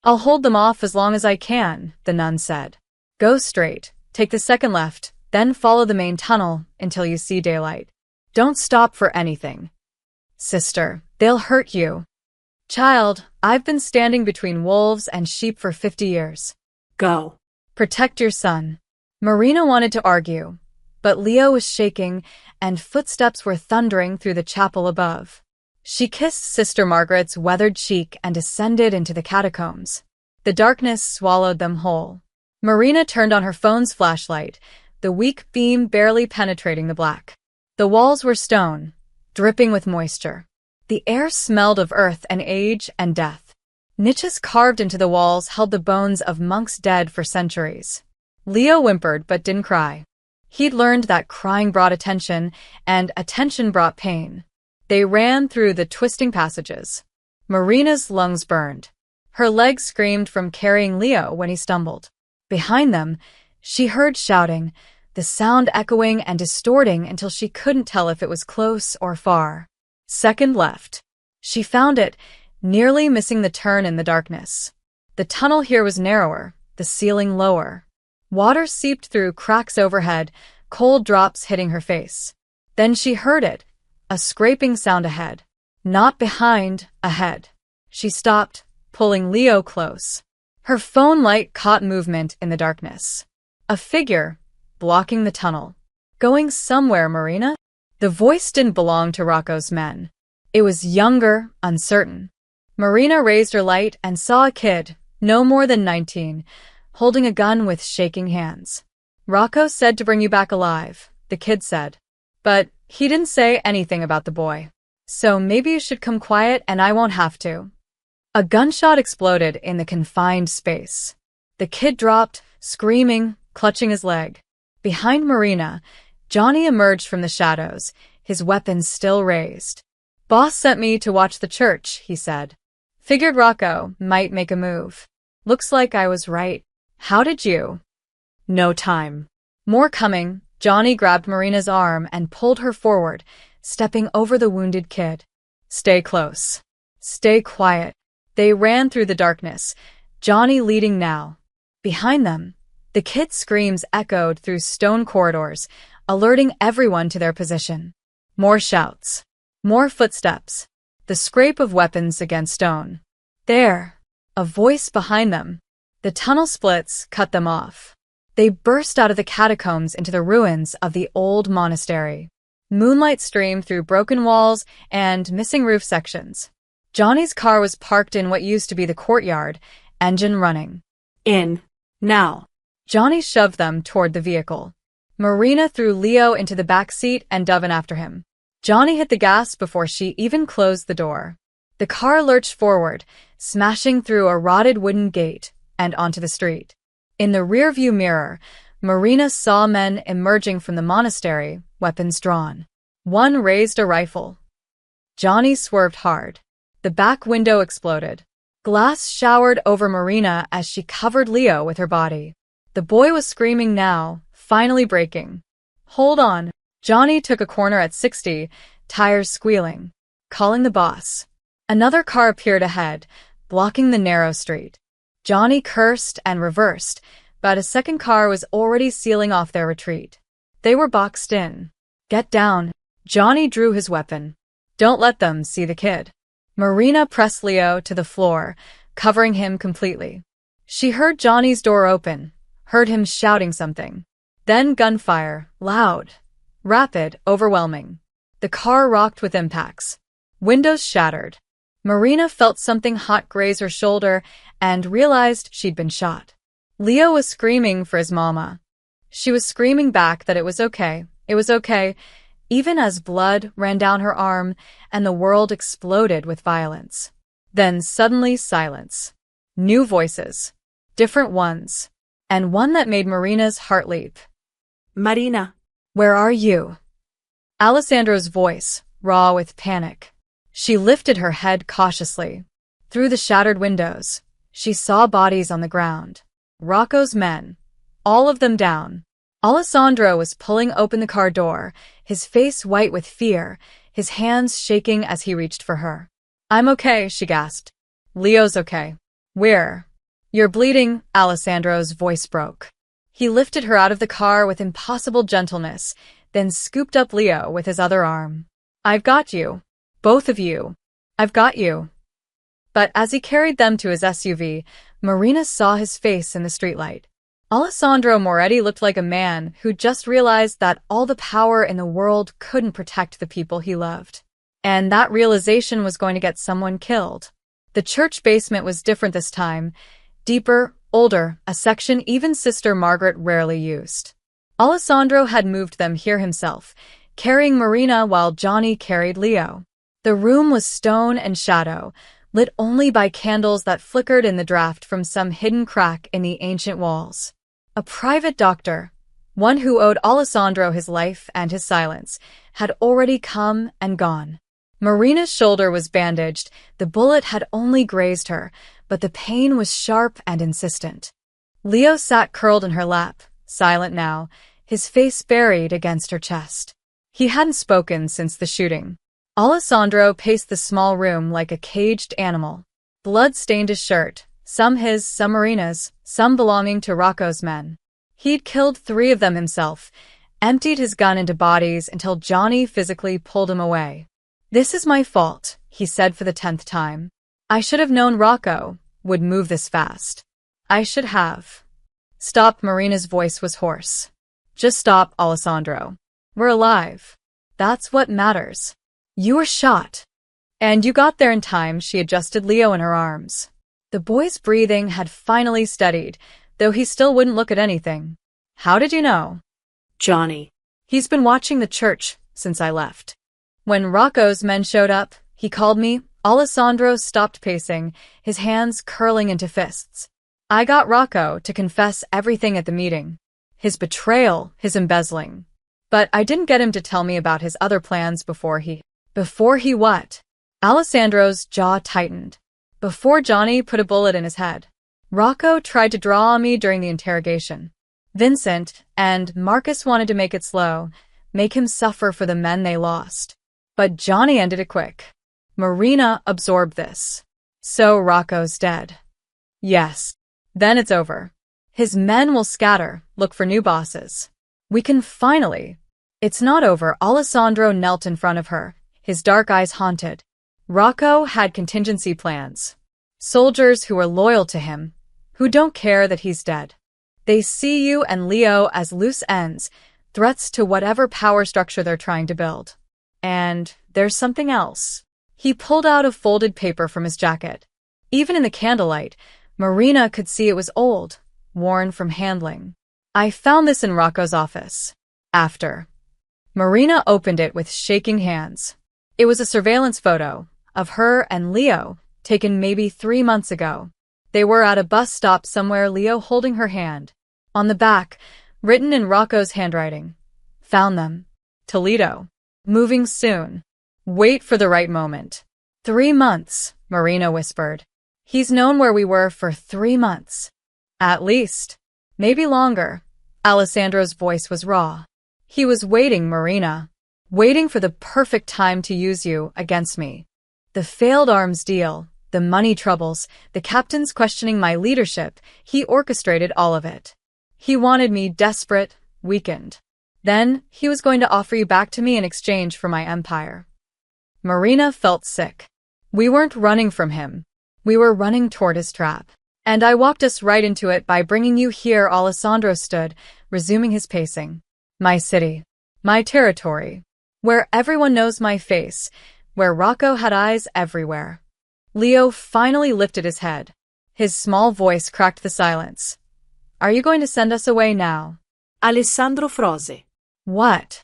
"I'll hold them off as long as I can," the nun said. "Go straight, take the second left, then follow the main tunnel until you see daylight. Don't stop for anything." "Sister, they'll hurt you." "Child, I've been standing between wolves and sheep for 50 years. Go. Protect your son." Marina wanted to argue, but Leo was shaking and footsteps were thundering through the chapel above. She kissed Sister Margaret's weathered cheek and descended into the catacombs. The darkness swallowed them whole. Marina turned on her phone's flashlight, the weak beam barely penetrating the black. The walls were stone, dripping with moisture. The air smelled of earth and age and death. Niches carved into the walls held the bones of monks dead for centuries. Leo whimpered but didn't cry. He'd learned that crying brought attention, and attention brought pain. They ran through the twisting passages. Marina's lungs burned. Her legs screamed from carrying Leo when he stumbled. Behind them, she heard shouting, the sound echoing and distorting until she couldn't tell if it was close or far. Second left. She found it, nearly missing the turn in the darkness. The tunnel here was narrower, the ceiling lower. Water seeped through cracks overhead, cold drops hitting her face. Then she heard it, a scraping sound ahead. Not behind, ahead. She stopped, pulling Leo close. Her phone light caught movement in the darkness. A figure, blocking the tunnel. "Going somewhere, Marina?" The voice didn't belong to Rocco's men. It was younger, uncertain. Marina raised her light and saw a kid, no more than 19, holding a gun with shaking hands. "Rocco said to bring you back alive," the kid said. "But he didn't say anything about the boy. So maybe you should come quiet and I won't have to." A gunshot exploded in the confined space. The kid dropped, screaming, clutching his leg. Behind Marina, Johnny emerged from the shadows, his weapon still raised. "Boss sent me to watch the church," he said. "Figured Rocco might make a move. Looks like I was right. How did you?" "No time." "More coming." Johnny grabbed Marina's arm and pulled her forward, stepping over the wounded kid. "Stay close. Stay quiet." They ran through the darkness, Johnny leading now. Behind them, the kid's screams echoed through stone corridors, alerting everyone to their position. More shouts. More footsteps. The scrape of weapons against stone. There. A voice behind them. The tunnel splits cut them off. They burst out of the catacombs into the ruins of the old monastery. Moonlight streamed through broken walls and missing roof sections. Johnny's car was parked in what used to be the courtyard, engine running. In. Now. Johnny shoved them toward the vehicle. Marina threw Leo into the back seat and Devin after him. Johnny hit the gas before she even closed the door. The car lurched forward, smashing through a rotted wooden gate and onto the street. In the rearview mirror, Marina saw men emerging from the monastery, weapons drawn. One raised a rifle. Johnny swerved hard. The back window exploded. Glass showered over Marina as she covered Leo with her body. The boy was screaming now, finally breaking. Hold on. Johnny took a corner at 60, tires squealing. Calling the boss. Another car appeared ahead, blocking the narrow street. Johnny cursed and reversed, but a second car was already sealing off their retreat. They were boxed in. Get down. Johnny drew his weapon. Don't let them see the kid. Marina pressed Leo to the floor, covering him completely. She heard Johnny's door open, heard him shouting something. Then gunfire, loud, rapid, overwhelming. The car rocked with impacts. Windows shattered. Marina felt something hot graze her shoulder and realized she'd been shot. Leo was screaming for his mama. She was screaming back that it was okay, even as blood ran down her arm and the world exploded with violence. Then suddenly silence. New voices. Different ones. And one that made Marina's heart leap. Marina. Where are you? Alessandro's voice, raw with panic. She lifted her head cautiously. Through the shattered windows, she saw bodies on the ground. Rocco's men. All of them down. Alessandro was pulling open the car door, his face white with fear, his hands shaking as he reached for her. I'm okay, she gasped. Leo's okay. You're bleeding, Alessandro's voice broke. He lifted her out of the car with impossible gentleness, then scooped up Leo with his other arm. I've got you. Both of you. I've got you. But as he carried them to his SUV, Marina saw his face in the streetlight. Alessandro Moretti looked like a man who just realized that all the power in the world couldn't protect the people he loved. And that realization was going to get someone killed. The church basement was different this time. Deeper, older, a section even Sister Margaret rarely used. Alessandro had moved them here himself, carrying Marina while Johnny carried Leo. The room was stone and shadow, lit only by candles that flickered in the draft from some hidden crack in the ancient walls. A private doctor, one who owed Alessandro his life and his silence, had already come and gone. Marina's shoulder was bandaged, the bullet had only grazed her, but the pain was sharp and insistent. Leo sat curled in her lap, silent now, his face buried against her chest. He hadn't spoken since the shooting. Alessandro paced the small room like a caged animal. Blood stained his shirt, some his, some Marina's, some belonging to Rocco's men. He'd killed 3 of them himself, emptied his gun into bodies until Johnny physically pulled him away. This is my fault, he said for the 10th time. I should have known Rocco would move this fast. I should have. Stop, Marina's voice was hoarse. Just stop, Alessandro. We're alive. That's what matters. You were shot. And you got there in time, she adjusted Leo in her arms. The boy's breathing had finally steadied, though he still wouldn't look at anything. How did you know? Johnny. He's been watching the church since I left. When Rocco's men showed up, he called me. Alessandro stopped pacing, his hands curling into fists. I got Rocco to confess everything at the meeting. His betrayal, his embezzling. But I didn't get him to tell me about his other plans before he what? Alessandro's jaw tightened. Before Johnny put a bullet in his head. Rocco tried to draw on me during the interrogation. Vincent and Marcus wanted to make it slow, make him suffer for the men they lost. But Johnny ended it quick. Marina absorbed this. So Rocco's dead. Yes. Then it's over. His men will scatter, look for new bosses. We can finally. It's not over. Alessandro knelt in front of her, his dark eyes haunted. Rocco had contingency plans. Soldiers who are loyal to him, who don't care that he's dead. They see you and Leo as loose ends, threats to whatever power structure they're trying to build. And there's something else. He pulled out a folded paper from his jacket. Even in the candlelight, Marina could see it was old, worn from handling. I found this in Rocco's office. After. Marina opened it with shaking hands. It was a surveillance photo of her and Leo, taken maybe 3 months ago. They were at a bus stop somewhere, Leo holding her hand. On the back, written in Rocco's handwriting. Found them. Toledo. Moving soon. Wait for the right moment. 3 months, Marina whispered. He's known where we were for 3 months. At least. Maybe longer. Alessandro's voice was raw. He was waiting, Marina. Waiting for the perfect time to use you against me. The failed arms deal, the money troubles, the captains questioning my leadership, he orchestrated all of it. He wanted me desperate, weakened. Then, he was going to offer you back to me in exchange for my empire. Marina felt sick. We weren't running from him. We were running toward his trap. And I walked us right into it by bringing you here. Alessandro stood, resuming his pacing. My city. My territory. Where everyone knows my face. Where Rocco had eyes everywhere. Leo finally lifted his head. His small voice cracked the silence. Are you going to send us away now? Alessandro froze. What?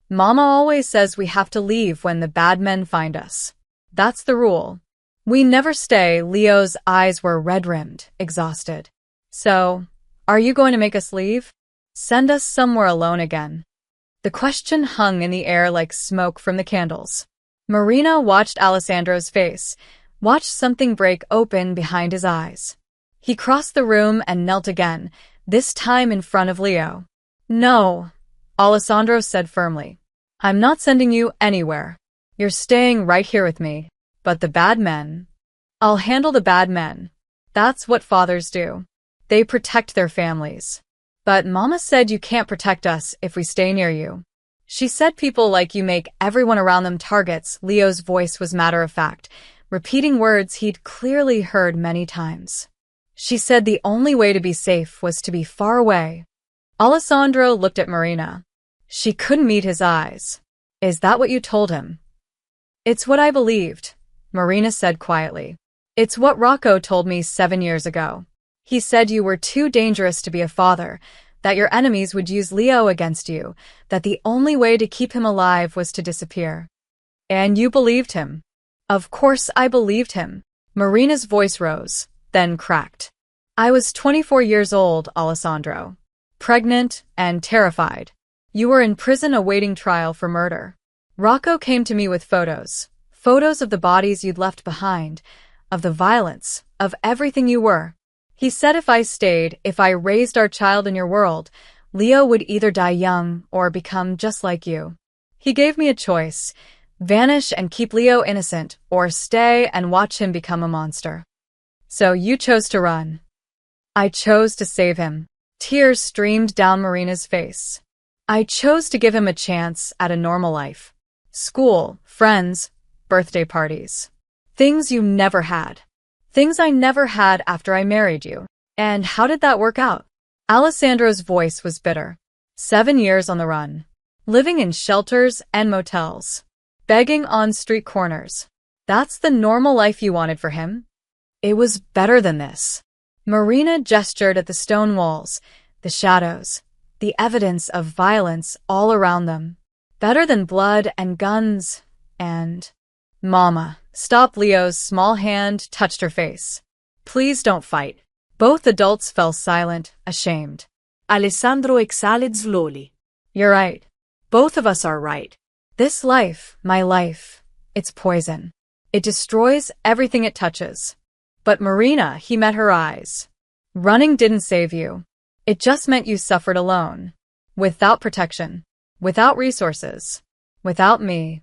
Mama always says we have to leave when the bad men find us. That's the rule. We never stay. Leo's eyes were red-rimmed, exhausted. So, are you going to make us leave? Send us somewhere alone again? The question hung in the air like smoke from the candles. Marina watched Alessandro's face, watched something break open behind his eyes. He crossed the room and knelt again, this time in front of Leo. No, Alessandro said firmly. I'm not sending you anywhere. You're staying right here with me. But the bad men? I'll handle the bad men. That's what fathers do. They protect their families. But Mama said you can't protect us if we stay near you. She said people like you make everyone around them targets. Leo's voice was matter-of-fact, repeating words he'd clearly heard many times. She said the only way to be safe was to be far away. Alessandro looked at Marina. She couldn't meet his eyes. Is that what you told him? It's what I believed, Marina said quietly. It's what Rocco told me 7 years ago. He said you were too dangerous to be a father, that your enemies would use Leo against you, that the only way to keep him alive was to disappear. And you believed him. Of course I believed him. Marina's voice rose, then cracked. I was 24 years old, Alessandro. Pregnant and terrified. You were in prison awaiting trial for murder. Rocco came to me with photos of the bodies you'd left behind, of the violence, of everything you were. He said if I stayed, if I raised our child in your world, Leo would either die young or become just like you. He gave me a choice, vanish and keep Leo innocent, or stay and watch him become a monster. So you chose to run. I chose to save him. Tears streamed down Marina's face. I chose to give him a chance at a normal life. School, friends, birthday parties. Things you never had. Things I never had after I married you. And how did that work out? Alessandro's voice was bitter. 7 years on the run. Living in shelters and motels. Begging on street corners. That's the normal life you wanted for him? It was better than this. Marina gestured at the stone walls, the shadows, the evidence of violence all around them. Better than blood and guns and... Mama, stop. Leo's small hand touched her face. Please don't fight. Both adults fell silent, ashamed. Alessandro exhaled slowly. You're right. Both of us are right. This life, my life, it's poison. It destroys everything it touches. But Marina, he met her eyes. Running didn't save you. It just meant you suffered alone. Without protection. Without resources. Without me.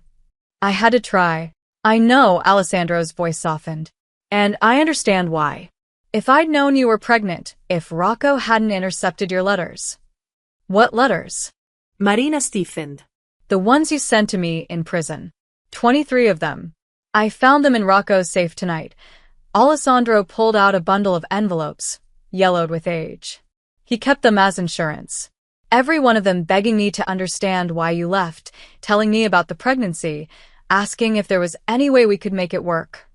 I had to try. I know, Alessandro's voice softened. And I understand why. If I'd known you were pregnant, if Rocco hadn't intercepted your letters. What letters? Marina stiffened. The ones you sent to me in prison. 23 of them. I found them in Rocco's safe tonight. Alessandro pulled out a bundle of envelopes, yellowed with age. He kept them as insurance. Every one of them begging me to understand why you left, telling me about the pregnancy, asking if there was any way we could make it work.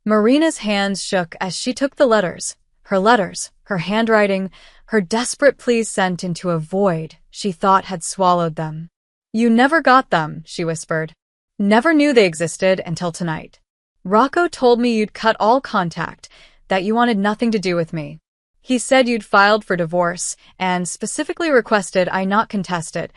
Marina's hands shook as she took the letters, her handwriting, her desperate pleas sent into a void she thought had swallowed them. You never got them, she whispered. Never knew they existed until tonight. Rocco told me you'd cut all contact, that you wanted nothing to do with me. He said you'd filed for divorce, and specifically requested I not contest it.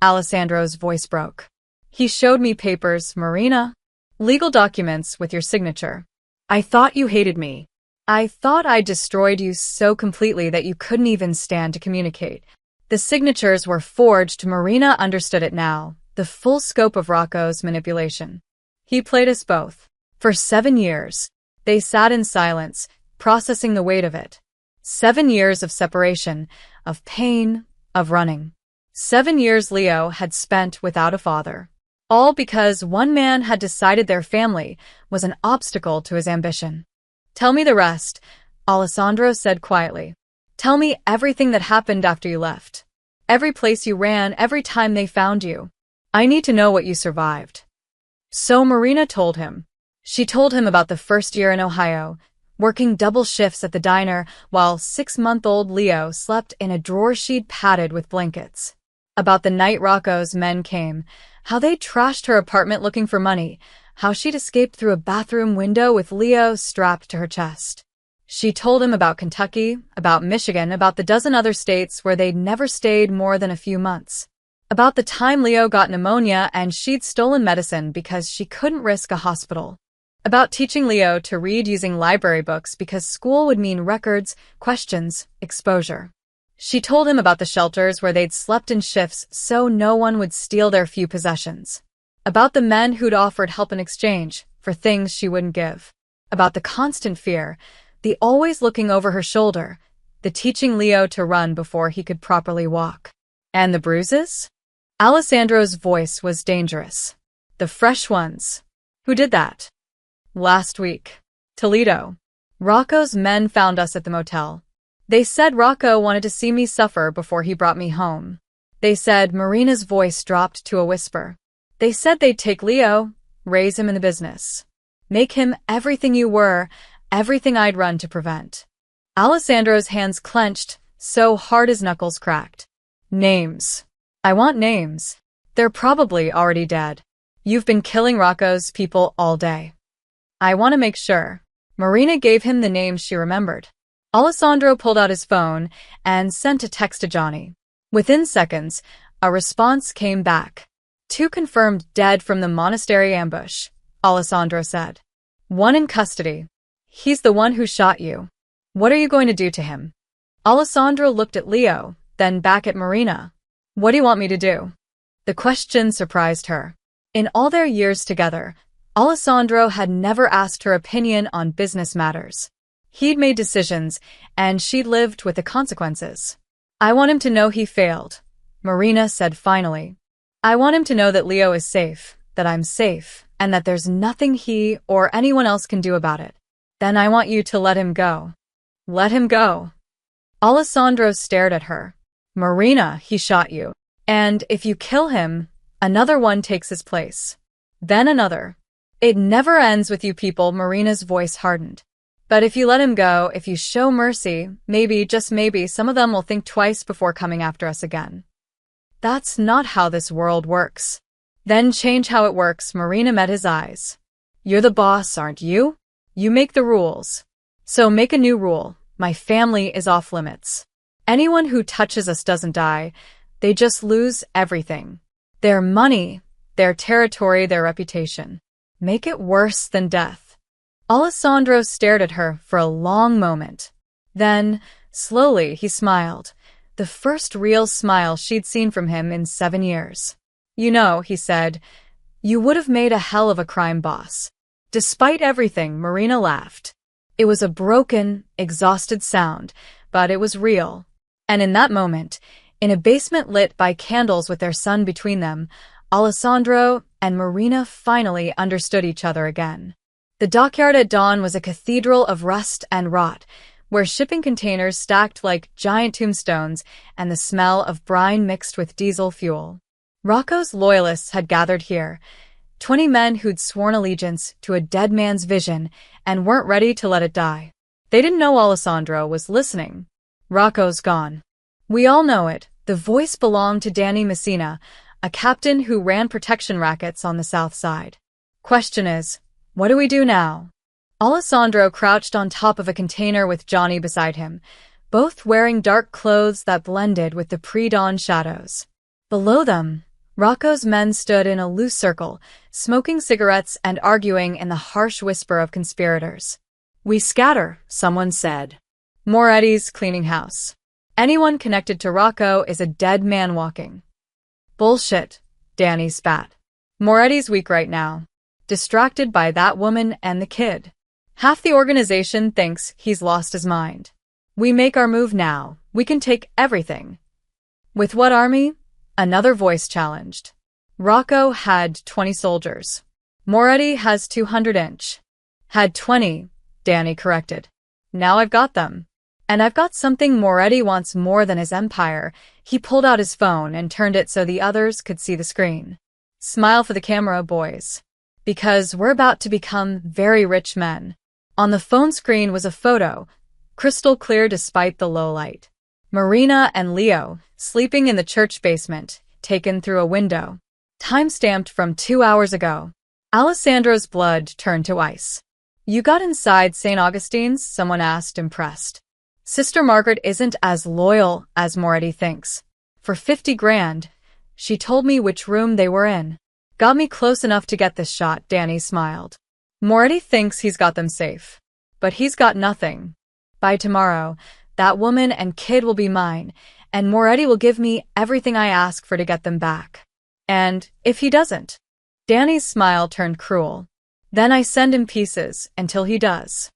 Alessandro's voice broke. He showed me papers, Marina. Legal documents with your signature. I thought you hated me. I thought I destroyed you so completely that you couldn't even stand to communicate. The signatures were forged. Marina understood it now, the full scope of Rocco's manipulation. He played us both. For 7 years. They sat in silence, processing the weight of it. 7 years of separation, of pain, of running. 7 years Leo had spent without a father. All because one man had decided their family was an obstacle to his ambition. Tell me the rest, Alessandro said quietly. Tell me everything that happened after you left. Every place you ran, every time they found you. I need to know what you survived. So Marina told him. She told him about the first year in Ohio, working double shifts at the diner while 6-month-old Leo slept in a drawer sheet padded with blankets. About the night Rocco's men came, how they trashed her apartment looking for money, how she'd escaped through a bathroom window with Leo strapped to her chest. She told him about Kentucky, about Michigan, about the dozen other states where they'd never stayed more than a few months. About the time Leo got pneumonia and she'd stolen medicine because she couldn't risk a hospital. About teaching Leo to read using library books because school would mean records, questions, exposure. She told him about the shelters where they'd slept in shifts so no one would steal their few possessions. About the men who'd offered help in exchange for things she wouldn't give. About the constant fear, the always looking over her shoulder, the teaching Leo to run before he could properly walk. And the bruises? Alessandro's voice was dangerous. The fresh ones. Who did that? Last week. Toledo. Rocco's men found us at the motel. They said Rocco wanted to see me suffer before he brought me home. They said, Marina's voice dropped to a whisper. They said they'd take Leo, raise him in the business. Make him everything you were, everything I'd run to prevent. Alessandro's hands clenched, so hard his knuckles cracked. Names. I want names. They're probably already dead. You've been killing Rocco's people all day. I want to make sure. Marina gave him the names she remembered. Alessandro pulled out his phone and sent a text to Johnny. Within seconds, a response came back. 2 confirmed dead from the monastery ambush, Alessandro said. 1 in custody. He's the one who shot you. What are you going to do to him? Alessandro looked at Leo, then back at Marina. What do you want me to do? The question surprised her. In all their years together, Alessandro had never asked her opinion on business matters. He'd made decisions, and she'd lived with the consequences. I want him to know he failed, Marina said finally. I want him to know that Leo is safe, that I'm safe, and that there's nothing he or anyone else can do about it. Then I want you to let him go. Let him go. Alessandro stared at her. Marina, he shot you. And if you kill him, another one takes his place. Then another. It never ends with you people, Marina's voice hardened. But if you let him go, if you show mercy, maybe, just maybe, some of them will think twice before coming after us again. That's not how this world works. Then change how it works, Marina met his eyes. You're the boss, aren't you? You make the rules. So make a new rule. My family is off limits. Anyone who touches us doesn't die. They just lose everything. Their money, their territory, their reputation. Make it worse than death. Alessandro stared at her for a long moment. Then, slowly, he smiled. The first real smile she'd seen from him in 7 years. You know, he said, you would have made a hell of a crime boss. Despite everything, Marina laughed. It was a broken, exhausted sound, but it was real. And in that moment, in a basement lit by candles with their son between them, Alessandro and Marina finally understood each other again. The dockyard at dawn was a cathedral of rust and rot, where shipping containers stacked like giant tombstones and the smell of brine mixed with diesel fuel. Rocco's loyalists had gathered here, 20 men who'd sworn allegiance to a dead man's vision and weren't ready to let it die. They didn't know Alessandro was listening. Rocco's gone. We all know it. The voice belonged to Danny Messina, a captain who ran protection rackets on the south side. Question is, what do we do now? Alessandro crouched on top of a container with Johnny beside him, both wearing dark clothes that blended with the pre-dawn shadows. Below them, Rocco's men stood in a loose circle, smoking cigarettes and arguing in the harsh whisper of conspirators. We scatter, someone said. Moretti's cleaning house. Anyone connected to Rocco is a dead man walking. Bullshit, Danny spat. Moretti's weak right now, distracted by that woman and the kid. Half the organization thinks he's lost his mind. We make our move now, we can take everything. With what army? Another voice challenged. Rocco had 20 soldiers. Moretti has 200-inch. Had 20, Danny corrected. Now I've got them. And I've got something Moretti wants more than his empire. He pulled out his phone and turned it so the others could see the screen. Smile for the camera, boys. Because we're about to become very rich men. On the phone screen was a photo, crystal clear despite the low light. Marina and Leo, sleeping in the church basement, taken through a window. Time-stamped from 2 hours ago. Alessandro's blood turned to ice. You got inside St. Augustine's? Someone asked, impressed. Sister Margaret isn't as loyal as Moretti thinks. For 50 grand, she told me which room they were in. Got me close enough to get this shot, Danny smiled. Moretti thinks he's got them safe. But he's got nothing. By tomorrow, that woman and kid will be mine, and Moretti will give me everything I ask for to get them back. And if he doesn't? Danny's smile turned cruel. Then I send him pieces until he does.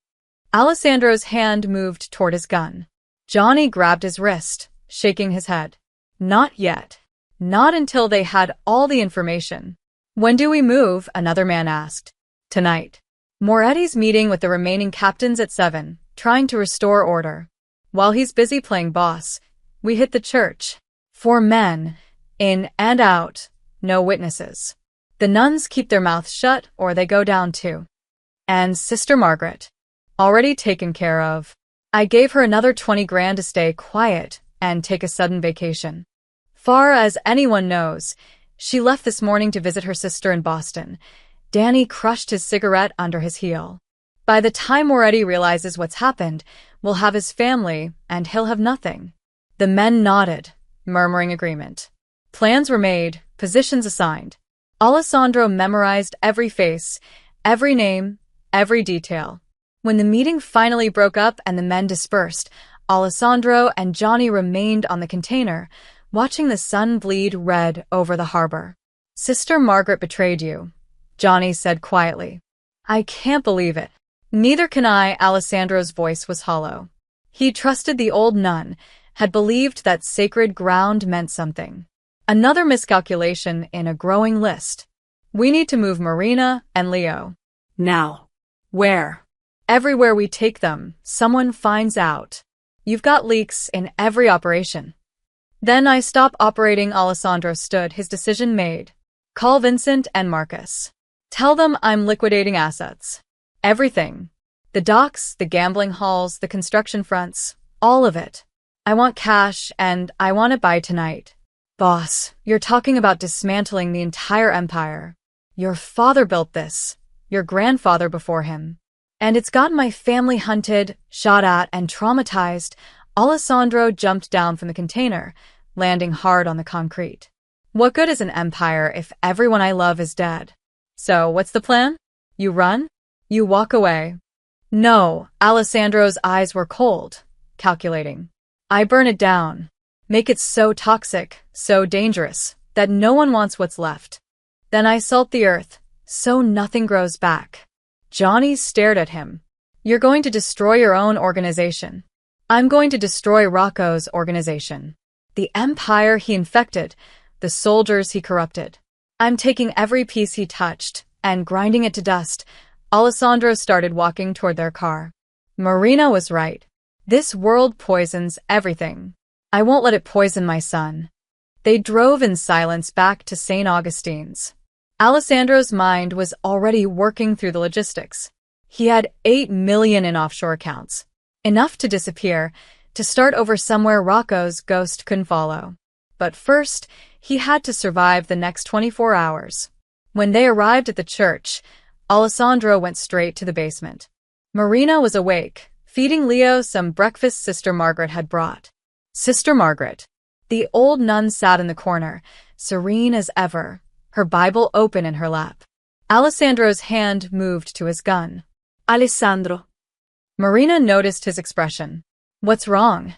Alessandro's hand moved toward his gun. Johnny grabbed his wrist, shaking his head. Not yet. Not until they had all the information. When do we move? Another man asked. Tonight. Moretti's meeting with the remaining captains at 7, trying to restore order. While he's busy playing boss, we hit the church. 4 men, in and out, no witnesses. The nuns keep their mouths shut or they go down too. And Sister Margaret. Already taken care of. I gave her another 20 grand to stay quiet and take a sudden vacation. Far as anyone knows, she left this morning to visit her sister in Boston. Danny crushed his cigarette under his heel. By the time Moretti realizes what's happened, we'll have his family and he'll have nothing. The men nodded, murmuring agreement. Plans were made, positions assigned. Alessandro memorized every face, every name, every detail. When the meeting finally broke up and the men dispersed, Alessandro and Johnny remained on the container, watching the sun bleed red over the harbor. Sister Margaret betrayed you, Johnny said quietly. I can't believe it. Neither can I. Alessandro's voice was hollow. He trusted the old nun, had believed that sacred ground meant something. Another miscalculation in a growing list. We need to move Marina and Leo. Now. Where? Everywhere we take them, someone finds out. You've got leaks in every operation. Then I stop operating. Alessandro stood, his decision made. Call Vincent and Marcus. Tell them I'm liquidating assets. Everything. The docks, the gambling halls, the construction fronts, all of it. I want cash and I want it by tonight. Boss, you're talking about dismantling the entire empire. Your father built this. Your grandfather before him. And it's got my family hunted, shot at, and traumatized. Alessandro jumped down from the container, landing hard on the concrete. What good is an empire if everyone I love is dead? So, what's the plan? You run? You walk away? No, Alessandro's eyes were cold, calculating. I burn it down. Make it so toxic, so dangerous, that no one wants what's left. Then I salt the earth, so nothing grows back. Johnny stared at him. You're going to destroy your own organization. I'm going to destroy Rocco's organization. The empire he infected, the soldiers he corrupted. I'm taking every piece he touched and grinding it to dust. Alessandro started walking toward their car. Marina was right. This world poisons everything. I won't let it poison my son. They drove in silence back to St. Augustine's. Alessandro's mind was already working through the logistics. He had 8 million in offshore accounts. Enough to disappear, to start over somewhere Rocco's ghost couldn't follow. But first, he had to survive the next 24 hours. When they arrived at the church, Alessandro went straight to the basement. Marina was awake, feeding Leo some breakfast Sister Margaret had brought. Sister Margaret. The old nun sat in the corner, serene as ever, her Bible open in her lap. Alessandro's hand moved to his gun. Alessandro. Marina noticed his expression. What's wrong?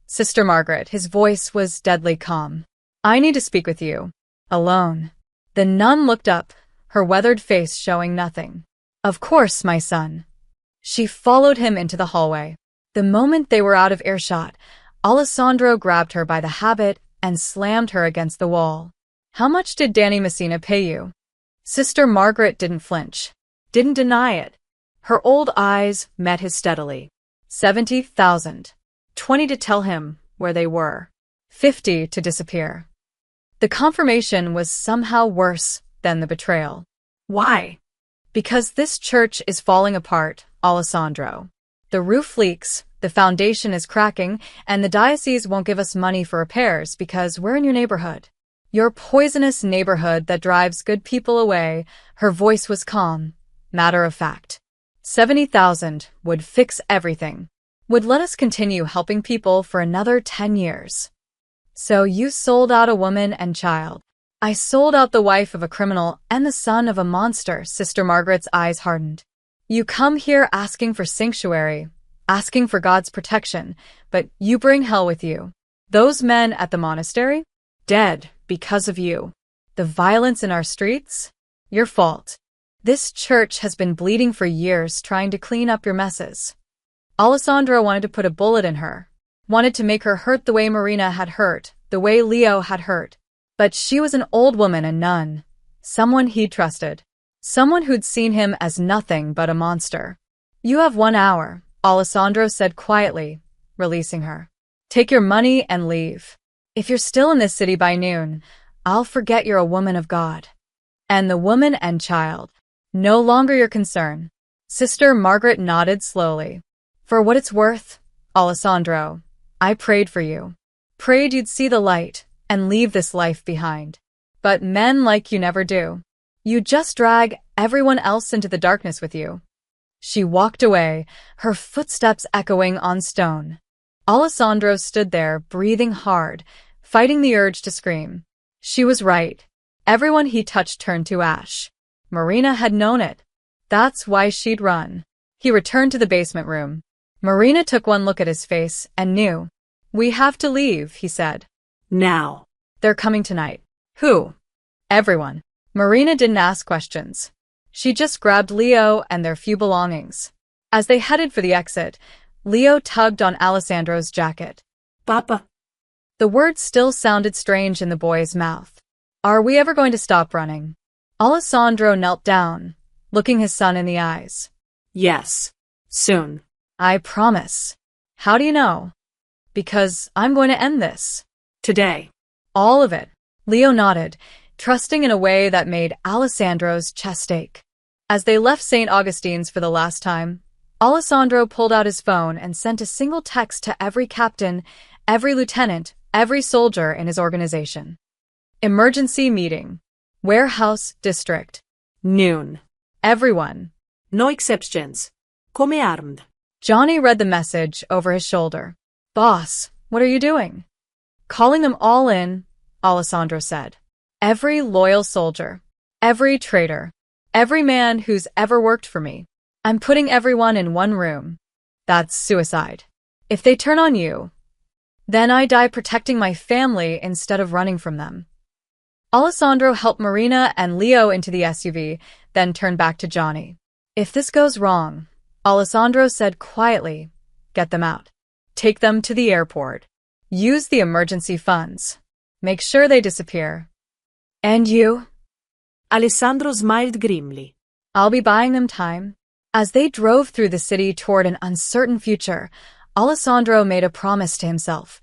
Sister Margaret, his voice was deadly calm. I need to speak with you. Alone. The nun looked up, her weathered face showing nothing. Of course, my son. She followed him into the hallway. The moment they were out of earshot, Alessandro grabbed her by the habit and slammed her against the wall. How much did Danny Messina pay you? Sister Margaret didn't flinch, didn't deny it. Her old eyes met his steadily. 70,000. 20 to tell him where they were. 50 to disappear. The confirmation was somehow worse than the betrayal. Why? Because this church is falling apart, Alessandro. The roof leaks, the foundation is cracking, and the diocese won't give us money for repairs because we're in your neighborhood. Your poisonous neighborhood that drives good people away. Her voice was calm, matter of fact. 70,000 would fix everything, would let us continue helping people for another 10 years. So you sold out a woman and child. I sold out the wife of a criminal and the son of a monster. Sister Margaret's eyes hardened. You come here asking for sanctuary, asking for God's protection, but you bring hell with you. Those men at the monastery? Dead because of you. The violence in our streets? Your fault. This church has been bleeding for years trying to clean up your messes. Alessandro wanted to put a bullet in her, wanted to make her hurt the way Marina had hurt, the way Leo had hurt. But she was an old woman, a nun, someone he trusted, someone who'd seen him as nothing but a monster. You have 1 hour, Alessandro said quietly, releasing her. Take your money and leave. If you're still in this city by noon, I'll forget you're a woman of God. And the woman and child, no longer your concern. Sister Margaret nodded slowly. For what it's worth, Alessandro, I prayed for you. Prayed you'd see the light and leave this life behind. But men like you never do. You just drag everyone else into the darkness with you. She walked away, her footsteps echoing on stone. Alessandro stood there, breathing hard, fighting the urge to scream. She was right. Everyone he touched turned to ash. Marina had known it. That's why she'd run. He returned to the basement room. Marina took one look at his face and knew. We have to leave, he said. Now. They're coming tonight. Who? Everyone. Marina didn't ask questions. She just grabbed Leo and their few belongings. As they headed for the exit, Leo tugged on Alessandro's jacket. Papa. The words still sounded strange in the boy's mouth. Are we ever going to stop running? Alessandro knelt down, looking his son in the eyes. Yes. Soon. I promise. How do you know? Because I'm going to end this. Today. All of it. Leo nodded, trusting in a way that made Alessandro's chest ache. As they left St. Augustine's for the last time, Alessandro pulled out his phone and sent a single text to every captain, every lieutenant, every soldier in his organization. Emergency meeting. Warehouse district. Noon. Everyone. No exceptions. Come armed. Johnny read the message over his shoulder. Boss, what are you doing? Calling them all in, Alessandro said. Every loyal soldier. Every traitor. Every man who's ever worked for me. I'm putting everyone in one room. That's suicide. If they turn on you, then I die protecting my family instead of running from them. Alessandro helped Marina and Leo into the SUV, then turned back to Johnny. If this goes wrong, Alessandro said quietly, get them out. Take them to the airport. Use the emergency funds. Make sure they disappear. And you? Alessandro smiled grimly. I'll be buying them time. As they drove through the city toward an uncertain future, Alessandro made a promise to himself.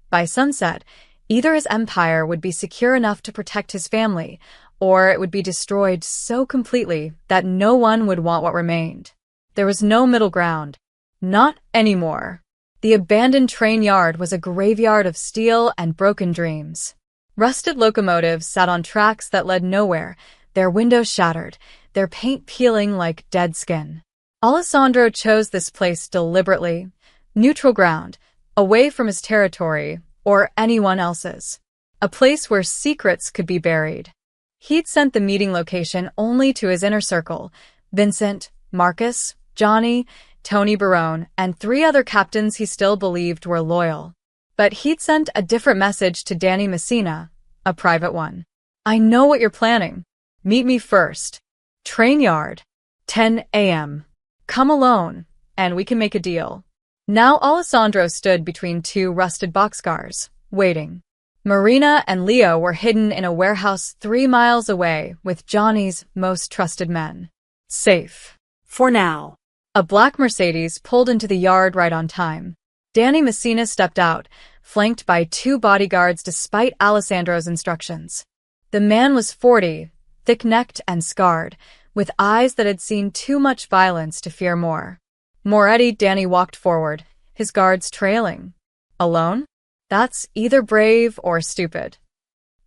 By sunset, either his empire would be secure enough to protect his family, or it would be destroyed so completely that no one would want what remained. There was no middle ground. Not anymore. The abandoned train yard was a graveyard of steel and broken dreams. Rusted locomotives sat on tracks that led nowhere, their windows shattered, their paint peeling like dead skin. Alessandro chose this place deliberately, neutral ground, away from his territory or anyone else's. A place where secrets could be buried. He'd sent the meeting location only to his inner circle, Vincent, Marcus, Johnny, Tony Barone, and 3 other captains he still believed were loyal. But he'd sent a different message to Danny Messina, a private one. I know what you're planning. Meet me first. Train yard. 10 a.m. Come alone, and we can make a deal. Now Alessandro stood between 2 rusted boxcars, waiting. Marina and Leo were hidden in a warehouse 3 miles away with Johnny's most trusted men. Safe. For now. A black Mercedes pulled into the yard right on time. Danny Messina stepped out, flanked by 2 bodyguards despite Alessandro's instructions. The man was 40, thick-necked and scarred, with eyes that had seen too much violence to fear more. Moretti, Danny walked forward, his guards trailing. Alone? That's either brave or stupid.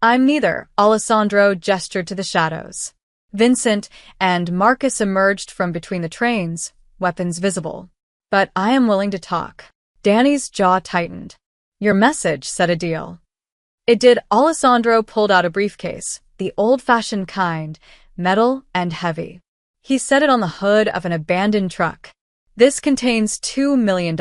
I'm neither, Alessandro gestured to the shadows. Vincent and Marcus emerged from between the trains, weapons visible. But I am willing to talk. Danny's jaw tightened. Your message said a deal. It did. Alessandro pulled out a briefcase, the old-fashioned kind, metal and heavy. He set it on the hood of an abandoned truck. This contains $2 million.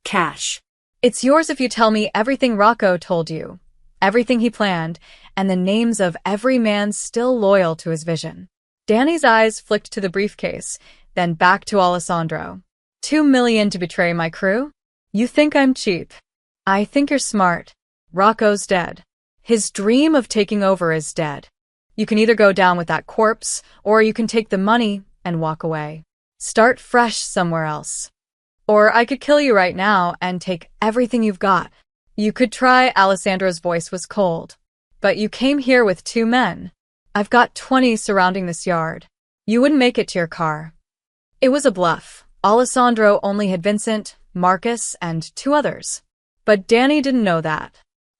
Cash. It's yours if you tell me everything Rocco told you, everything he planned, and the names of every man still loyal to his vision. Danny's eyes flicked to the briefcase, then back to Alessandro. $2 million to betray my crew? You think I'm cheap. I think you're smart. Rocco's dead. His dream of taking over is dead. You can either go down with that corpse, or you can take the money and walk away. Start fresh somewhere else. Or I could kill you right now and take everything you've got. You could try. Alessandro's voice was cold. But you came here with 2 men. I've got 20 surrounding this yard. You wouldn't make it to your car. It was a bluff. Alessandro only had Vincent, Marcus, and 2 others. But Danny didn't know that.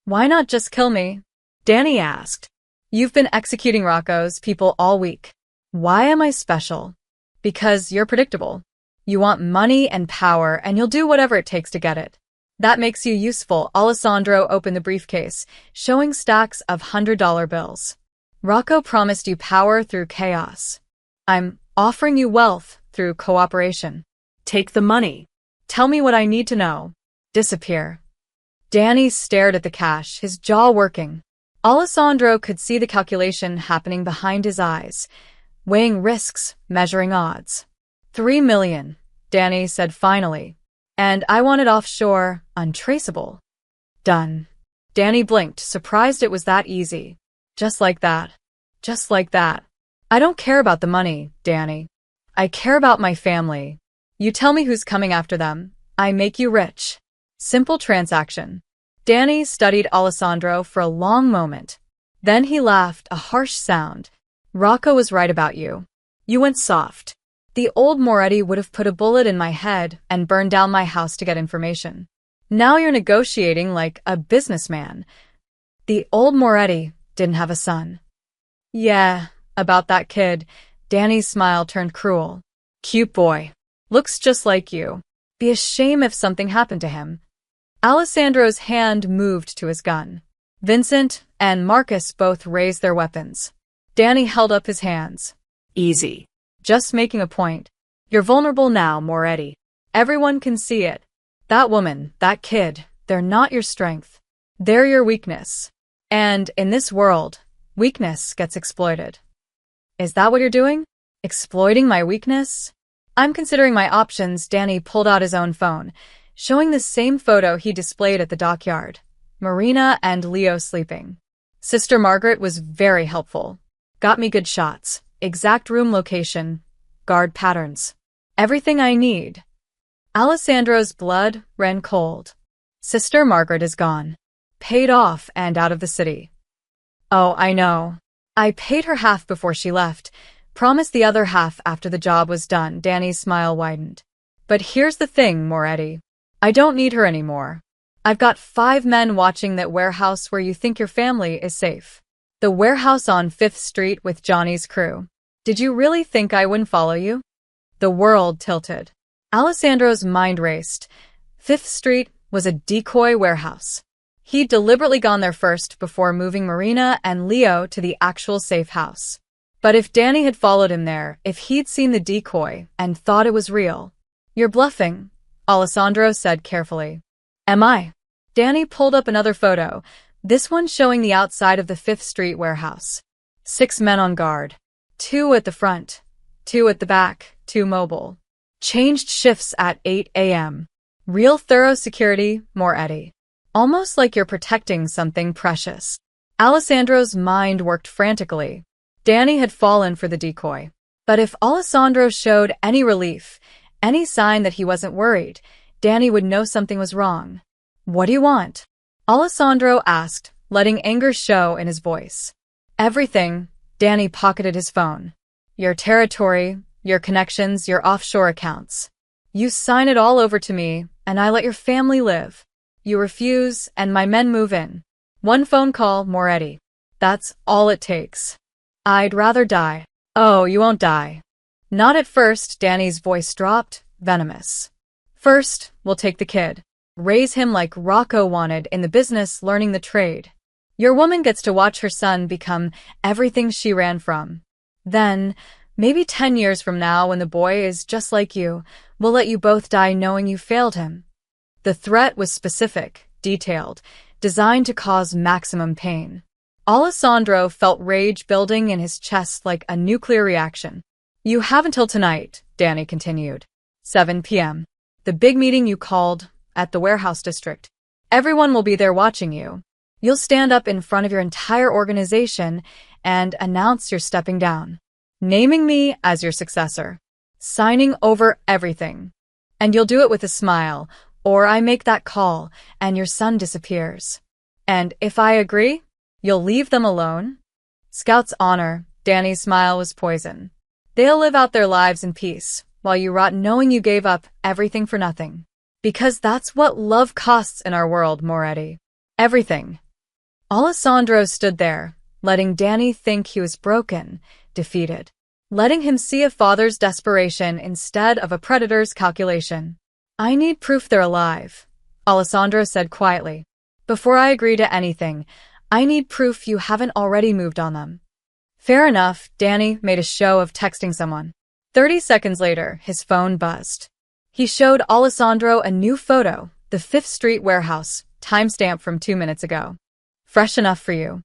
Why not just kill me? Danny asked. You've been executing Rocco's people all week. Why am I special? Because you're predictable. You want money and power, and you'll do whatever it takes to get it. That makes you useful. Alessandro opened the briefcase, showing stacks of $100 bills. Rocco promised you power through chaos. I'm offering you wealth through cooperation. Take the money. Tell me what I need to know. Disappear. Danny stared at the cash, his jaw working. Alessandro could see the calculation happening behind his eyes, weighing risks, measuring odds. 3 million, Danny said finally. And I want it offshore, untraceable. Done. Danny blinked, surprised it was that easy. Just like that. Just like that. I don't care about the money, Danny. I care about my family. You tell me who's coming after them. I make you rich. Simple transaction. Danny studied Alessandro for a long moment. Then he laughed, a harsh sound. Rocco was right about you. You went soft. The old Moretti would have put a bullet in my head and burned down my house to get information. Now you're negotiating like a businessman. The old Moretti didn't have a son. Yeah, about that kid. Danny's smile turned cruel. Cute boy. Looks just like you. Be a shame if something happened to him. Alessandro's hand moved to his gun. Vincent and Marcus both raised their weapons. Danny held up his hands. Easy. Just making a point. You're vulnerable now, Moretti. Everyone can see it. That woman, that kid, they're not your strength. They're your weakness. And in this world, weakness gets exploited. Is that what you're doing? Exploiting my weakness? I'm considering my options. Danny pulled out his own phone, showing the same photo he displayed at the dockyard. Marina and Leo sleeping. Sister Margaret was very helpful. Got me good shots, exact room location, guard patterns. Everything I need. Alessandro's blood ran cold. Sister Margaret is gone. Paid off and out of the city. Oh, I know. I paid her half before she left. Promised the other half after the job was done. Danny's smile widened. But here's the thing, Moretti. I don't need her anymore. I've got 5 men watching that warehouse where you think your family is safe. The warehouse on 5th Street with Johnny's crew. Did you really think I wouldn't follow you? The world tilted. Alessandro's mind raced. 5th Street was a decoy warehouse. He'd deliberately gone there first before moving Marina and Leo to the actual safe house. But if Danny had followed him there, if he'd seen the decoy and thought it was real... You're bluffing, Alessandro said carefully. Am I? Danny pulled up another photo, this one showing the outside of the 5th Street warehouse. 6 men on guard. 2 at the front, 2 at the back, 2 mobile. Changed shifts at 8 a.m. Real thorough security, Moretti. Almost like you're protecting something precious. Alessandro's mind worked frantically. Danny had fallen for the decoy. But if Alessandro showed any relief, any sign that he wasn't worried, Danny would know something was wrong. What do you want? Alessandro asked, letting anger show in his voice. Everything. Danny pocketed his phone. Your territory, your connections, your offshore accounts. You sign it all over to me, and I let your family live. You refuse, and my men move in. 1 phone call, Moretti. That's all it takes. I'd rather die. Oh, you won't die. Not at first, Danny's voice dropped, venomous. First, we'll take the kid. Raise him like Rocco wanted in the business learning the trade. Your woman gets to watch her son become everything she ran from. Then, maybe 10 years from now when the boy is just like you, we'll let you both die knowing you failed him. The threat was specific, detailed, designed to cause maximum pain. Alessandro felt rage building in his chest like a nuclear reaction. You have until tonight, Danny continued. 7 p.m. The big meeting you called at the warehouse district. Everyone will be there watching you. You'll stand up in front of your entire organization and announce you're stepping down, naming me as your successor, signing over everything. And you'll do it with a smile, or I make that call and your son disappears. And if I agree, you'll leave them alone? Scout's honor, Danny's smile was poison. They'll live out their lives in peace, while you rot knowing you gave up everything for nothing. Because that's what love costs in our world, Moretti. Everything. Alessandro stood there, letting Danny think he was broken, defeated. Letting him see a father's desperation instead of a predator's calculation. I need proof they're alive, Alessandro said quietly. Before I agree to anything, I need proof you haven't already moved on them. Fair enough, Danny made a show of texting someone. 30 seconds later, his phone buzzed. He showed Alessandro a new photo, the 5th Street warehouse, timestamp from 2 minutes ago. Fresh enough for you.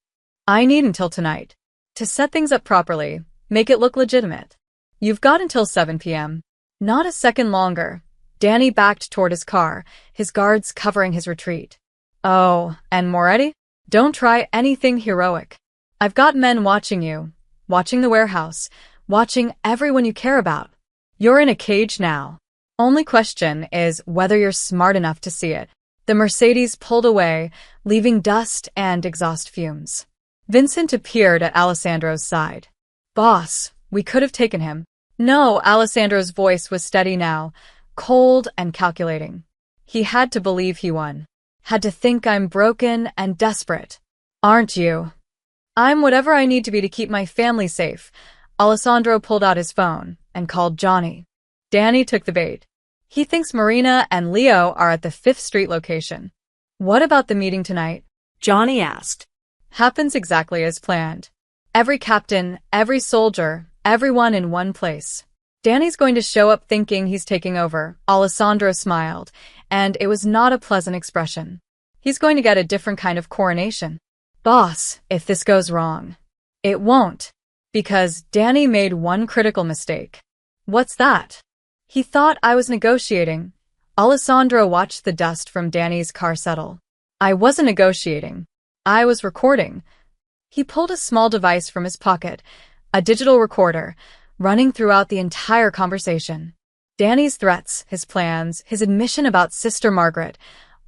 I need until tonight. To set things up properly, make it look legitimate. You've got until 7 p.m. Not a second longer. Danny backed toward his car, his guards covering his retreat. Oh, and Moretti? Don't try anything heroic. I've got men watching you, watching the warehouse, watching everyone you care about. You're in a cage now. Only question is whether you're smart enough to see it. The Mercedes pulled away, leaving dust and exhaust fumes. Vincent appeared at Alessandro's side. Boss, we could have taken him. No, Alessandro's voice was steady now, cold and calculating. He had to believe he won. Had to think I'm broken and desperate. Aren't you? I'm whatever I need to be to keep my family safe. Alessandro pulled out his phone and called Johnny. Danny took the bait. He thinks Marina and Leo are at the 5th Street location. What about the meeting tonight? Johnny asked. Happens exactly as planned. Every captain, every soldier, everyone in one place. Danny's going to show up thinking he's taking over. Alessandro smiled, and it was not a pleasant expression. He's going to get a different kind of coronation. Boss, if this goes wrong. It won't. Because Danny made one critical mistake. What's that? He thought I was negotiating. Alessandro watched the dust from Danny's car settle. I wasn't negotiating. I was recording. He pulled a small device from his pocket, a digital recorder, running throughout the entire conversation. Danny's threats, his plans, his admission about Sister Margaret,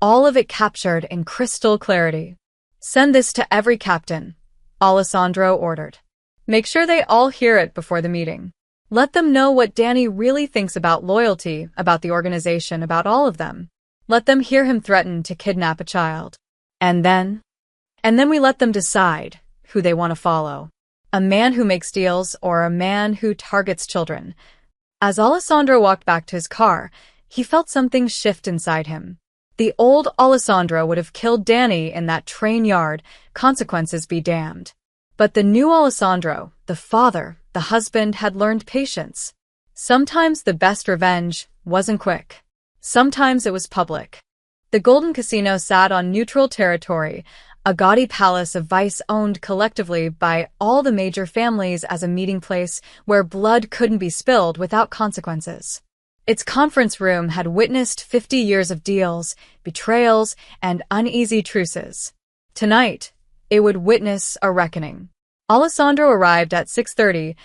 all of it captured in crystal clarity. "Send this to every captain," Alessandro ordered. "Make sure they all hear it before the meeting. Let them know what Danny really thinks about loyalty, about the organization, about all of them. Let them hear him threaten to kidnap a child. And then we let them decide who they want to follow. A man who makes deals or a man who targets children." As Alessandro walked back to his car, he felt something shift inside him. The old Alessandro would have killed Danny in that train yard, consequences be damned. But the new Alessandro, the father, the husband, had learned patience. Sometimes the best revenge wasn't quick. Sometimes it was public. The Golden Casino sat on neutral territory, a gaudy palace of vice owned collectively by all the major families as a meeting place where blood couldn't be spilled without consequences. Its conference room had witnessed 50 years of deals, betrayals, and uneasy truces. Tonight, it would witness a reckoning. Alessandro arrived at 6:30,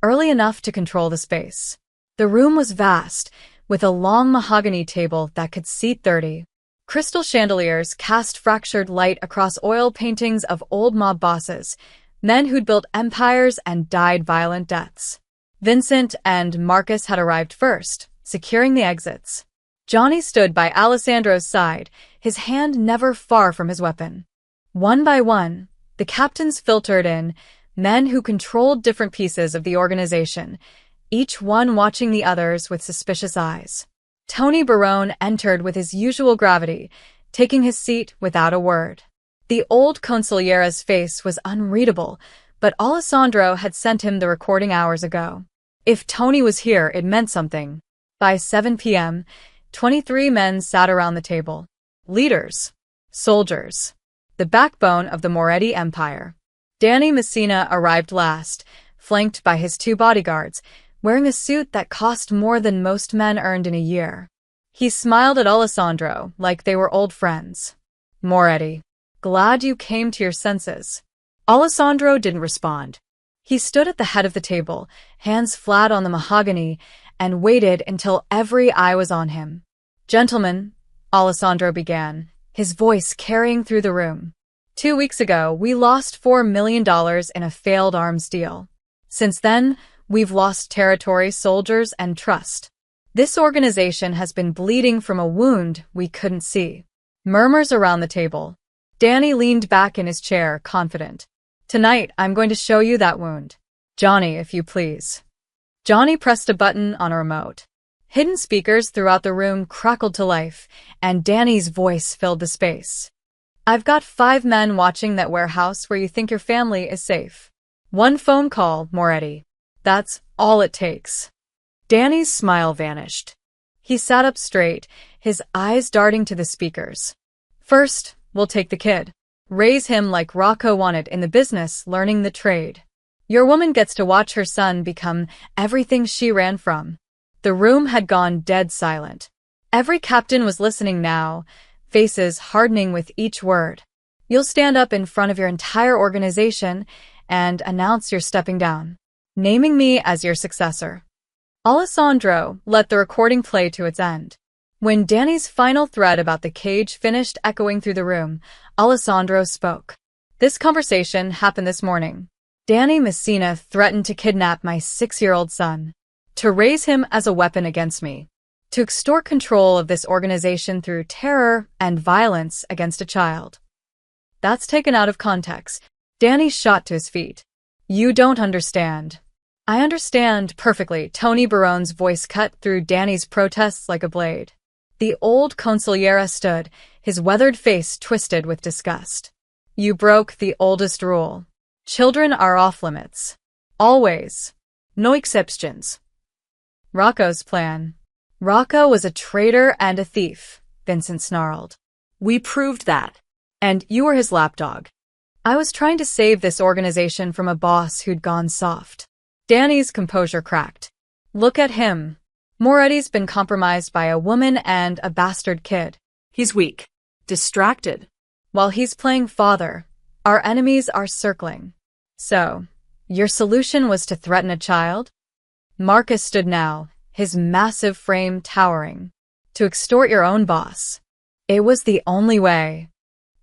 early enough to control the space. The room was vast, with a long mahogany table that could seat 30. Crystal chandeliers cast fractured light across oil paintings of old mob bosses, men who'd built empires and died violent deaths. Vincent and Marcus had arrived first, securing the exits. Johnny stood by Alessandro's side, his hand never far from his weapon. One by one, the captains filtered in, men who controlled different pieces of the organization, each one watching the others with suspicious eyes. Tony Barone entered with his usual gravity, taking his seat without a word. The old consigliera's face was unreadable, but Alessandro had sent him the recording hours ago. If Tony was here, it meant something. By 7 p.m., 23 men sat around the table. Leaders. Soldiers. The backbone of the Moretti Empire. Danny Messina arrived last, flanked by his 2 bodyguards, wearing a suit that cost more than most men earned in a year. He smiled at Alessandro like they were old friends. "Moretti, glad you came to your senses." Alessandro didn't respond. He stood at the head of the table, hands flat on the mahogany, and waited until every eye was on him. "Gentlemen," Alessandro began, his voice carrying through the room. 2 weeks ago, we lost $4 million in a failed arms deal. Since then, we've lost territory, soldiers, and trust. This organization has been bleeding from a wound we couldn't see. Murmurs around the table. Danny leaned back in his chair, confident. "Tonight, I'm going to show you that wound. Johnny, if you please." Johnny pressed a button on a remote. Hidden speakers throughout the room crackled to life, and Danny's voice filled the space. "I've got 5 men watching that warehouse where you think your family is safe. 1 phone call, Moretti. That's all it takes." Danny's smile vanished. He sat up straight, his eyes darting to the speakers. "First, we'll take the kid. Raise him like Rocco wanted in the business, learning the trade. Your woman gets to watch her son become everything she ran from." The room had gone dead silent. Every captain was listening now, faces hardening with each word. "You'll stand up in front of your entire organization and announce you're stepping down, naming me as your successor." Alessandro let the recording play to its end. When Danny's final threat about the cage finished echoing through the room, Alessandro spoke. "This conversation happened this morning. Danny Messina threatened to kidnap my 6-year-old son, to raise him as a weapon against me, to extort control of this organization through terror and violence against a child." That's taken out of context. Danny shot to his feet. "You don't understand." "I understand perfectly." Tony Barone's voice cut through Danny's protests like a blade. The old consigliere stood, his weathered face twisted with disgust. "You broke the oldest rule. Children are off limits. Always. No exceptions." "Rocco's plan." "Rocco was a traitor and a thief," Vincent snarled. "We proved that. And you were his lapdog." "I was trying to save this organization from a boss who'd gone soft." Danny's composure cracked. "Look at him. Moretti's been compromised by a woman and a bastard kid. He's weak. Distracted. While he's playing father, Our enemies are circling. So, your solution was to threaten a child? Marcus stood now, his massive frame towering. To extort your own boss. It was the only way.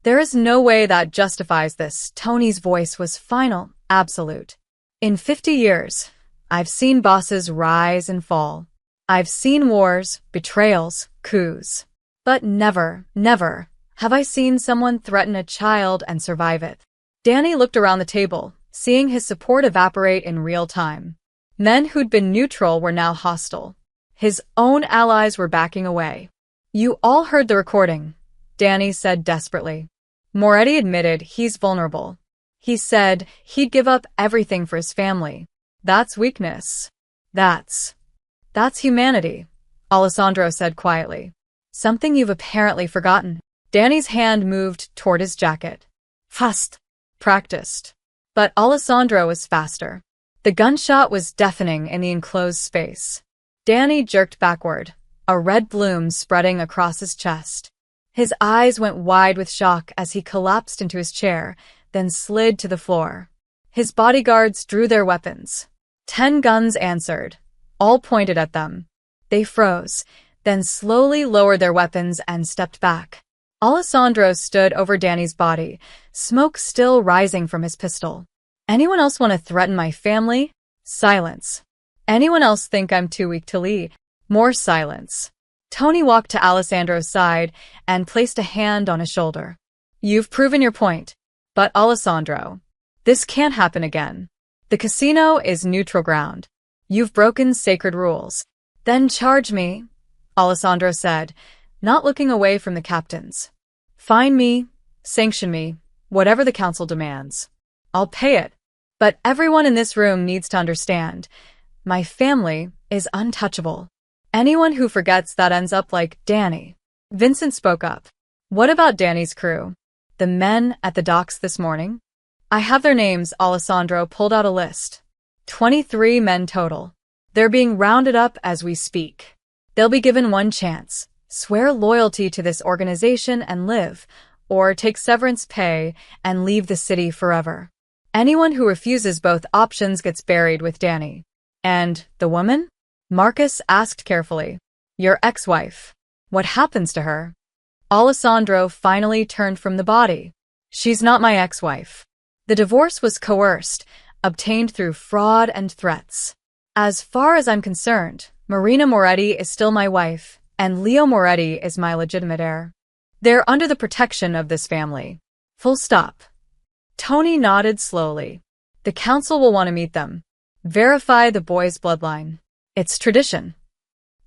There is no way that justifies this. Tony's voice was final, absolute. In 50 years, I've seen bosses rise and fall. I've seen wars, betrayals, coups. But never, never have I seen someone threaten a child and survive it. Danny looked around the table, seeing his support evaporate in real time. Men who'd been neutral were now hostile. His own allies were backing away. You all heard the recording, Danny said desperately. Moretti admitted he's vulnerable. He said he'd give up everything for his family. That's weakness. That's humanity, Alessandro said quietly. Something you've apparently forgotten. Danny's hand moved toward his jacket. Fast. Practiced. But Alessandro was faster. The gunshot was deafening in the enclosed space. Danny jerked backward, a red bloom spreading across his chest. His eyes went wide with shock as he collapsed into his chair, then slid to the floor. His bodyguards drew their weapons. 10 guns answered, all pointed at them. They froze, then slowly lowered their weapons and stepped back. Alessandro stood over Danny's body, smoke still rising from his pistol. Anyone else want to threaten my family? Silence. Anyone else think I'm too weak to lead? More silence. Tony walked to Alessandro's side and placed a hand on his shoulder. You've proven your point. But Alessandro, this can't happen again. The casino is neutral ground. You've broken sacred rules. Then charge me, Alessandro said, not looking away from the captains. Fine me, sanction me, whatever the council demands. I'll pay it. But everyone in this room needs to understand. My family is untouchable. Anyone who forgets that ends up like Danny. Vincent spoke up. What about Danny's crew? The men at the docks this morning? I have their names. Alessandro pulled out a list. 23 men total. They're being rounded up as we speak. They'll be given one chance. Swear loyalty to this organization and live, or take severance pay and leave the city forever. Anyone who refuses both options gets buried with Danny. And the woman? Marcus asked carefully. Your ex-wife. What happens to her? Alessandro finally turned from the body. She's not my ex-wife. The divorce was coerced, obtained through fraud and threats. As far as I'm concerned, Marina Moretti is still my wife, and Leo Moretti is my legitimate heir. They're under the protection of this family. Full stop. Tony nodded slowly. The council will want to meet them. Verify the boy's bloodline. It's tradition.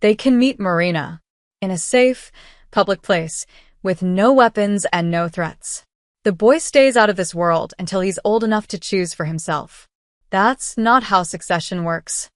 They can meet Marina. In a safe, public place, with no weapons and no threats. The boy stays out of this world until he's old enough to choose for himself. That's not how succession works.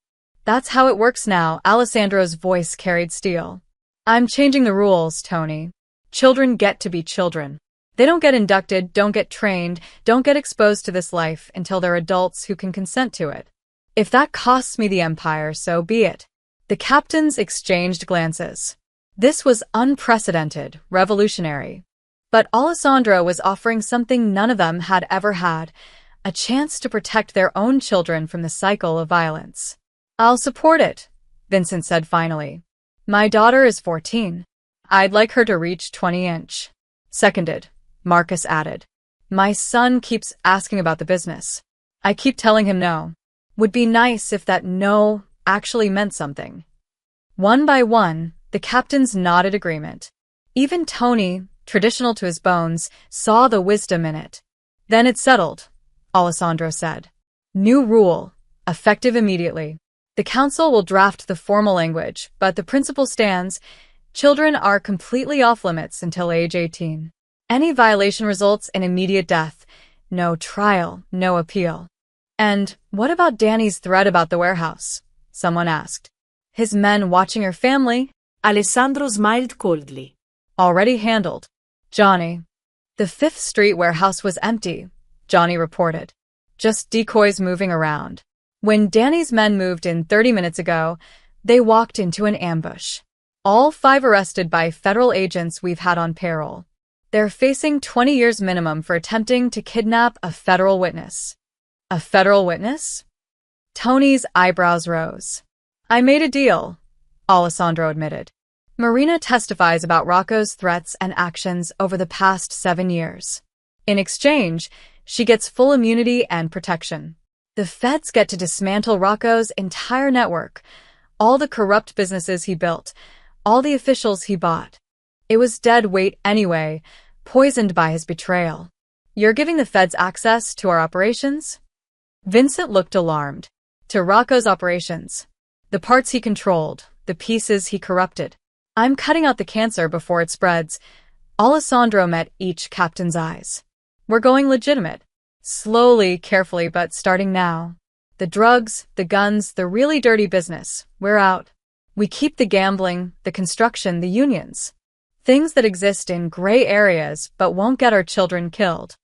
That's how it works now. Alessandro's voice carried steel. I'm changing the rules, Tony. Children get to be children. They don't get inducted, don't get trained, don't get exposed to this life until they're adults who can consent to it. If that costs me the empire, so be it. The captains exchanged glances. This was unprecedented, revolutionary. But Alessandro was offering something none of them had ever had, a chance to protect their own children from the cycle of violence. I'll support it, Vincent said finally. My daughter is 14. I'd like her to reach 20-inch. Seconded, Marcus added. My son keeps asking about the business. I keep telling him no. Would be nice if that no actually meant something. One by one, the captains nodded agreement. Even Tony, traditional to his bones, saw the wisdom in it. Then it's settled, Alessandro said. New rule, effective immediately. The council will draft the formal language, but the principle stands. Children are completely off limits until age 18. Any violation results in immediate death. No trial, no appeal. And what about Danny's threat about the warehouse? Someone asked. His men watching her family? Alessandro smiled coldly. Already handled. Johnny. The 5th Street warehouse was empty, Johnny reported. Just decoys moving around. When Danny's men moved in 30 minutes ago, they walked into an ambush. All 5 arrested by federal agents we've had on payroll. They're facing 20 years minimum for attempting to kidnap a federal witness. A federal witness? Tony's eyebrows rose. I made a deal, Alessandro admitted. Marina testifies about Rocco's threats and actions over the past 7 years. In exchange, she gets full immunity and protection. The feds get to dismantle Rocco's entire network, all the corrupt businesses he built, all the officials he bought. It was dead weight anyway, poisoned by his betrayal. You're giving the feds access to our operations? Vincent looked alarmed. To Rocco's operations. The parts he controlled, the pieces he corrupted. I'm cutting out the cancer before it spreads. Alessandro met each captain's eyes. We're going legitimate. Slowly, carefully, but starting now. The drugs, the guns, the really dirty business. We're out. We keep the gambling, the construction, the unions. Things that exist in gray areas but won't get our children killed.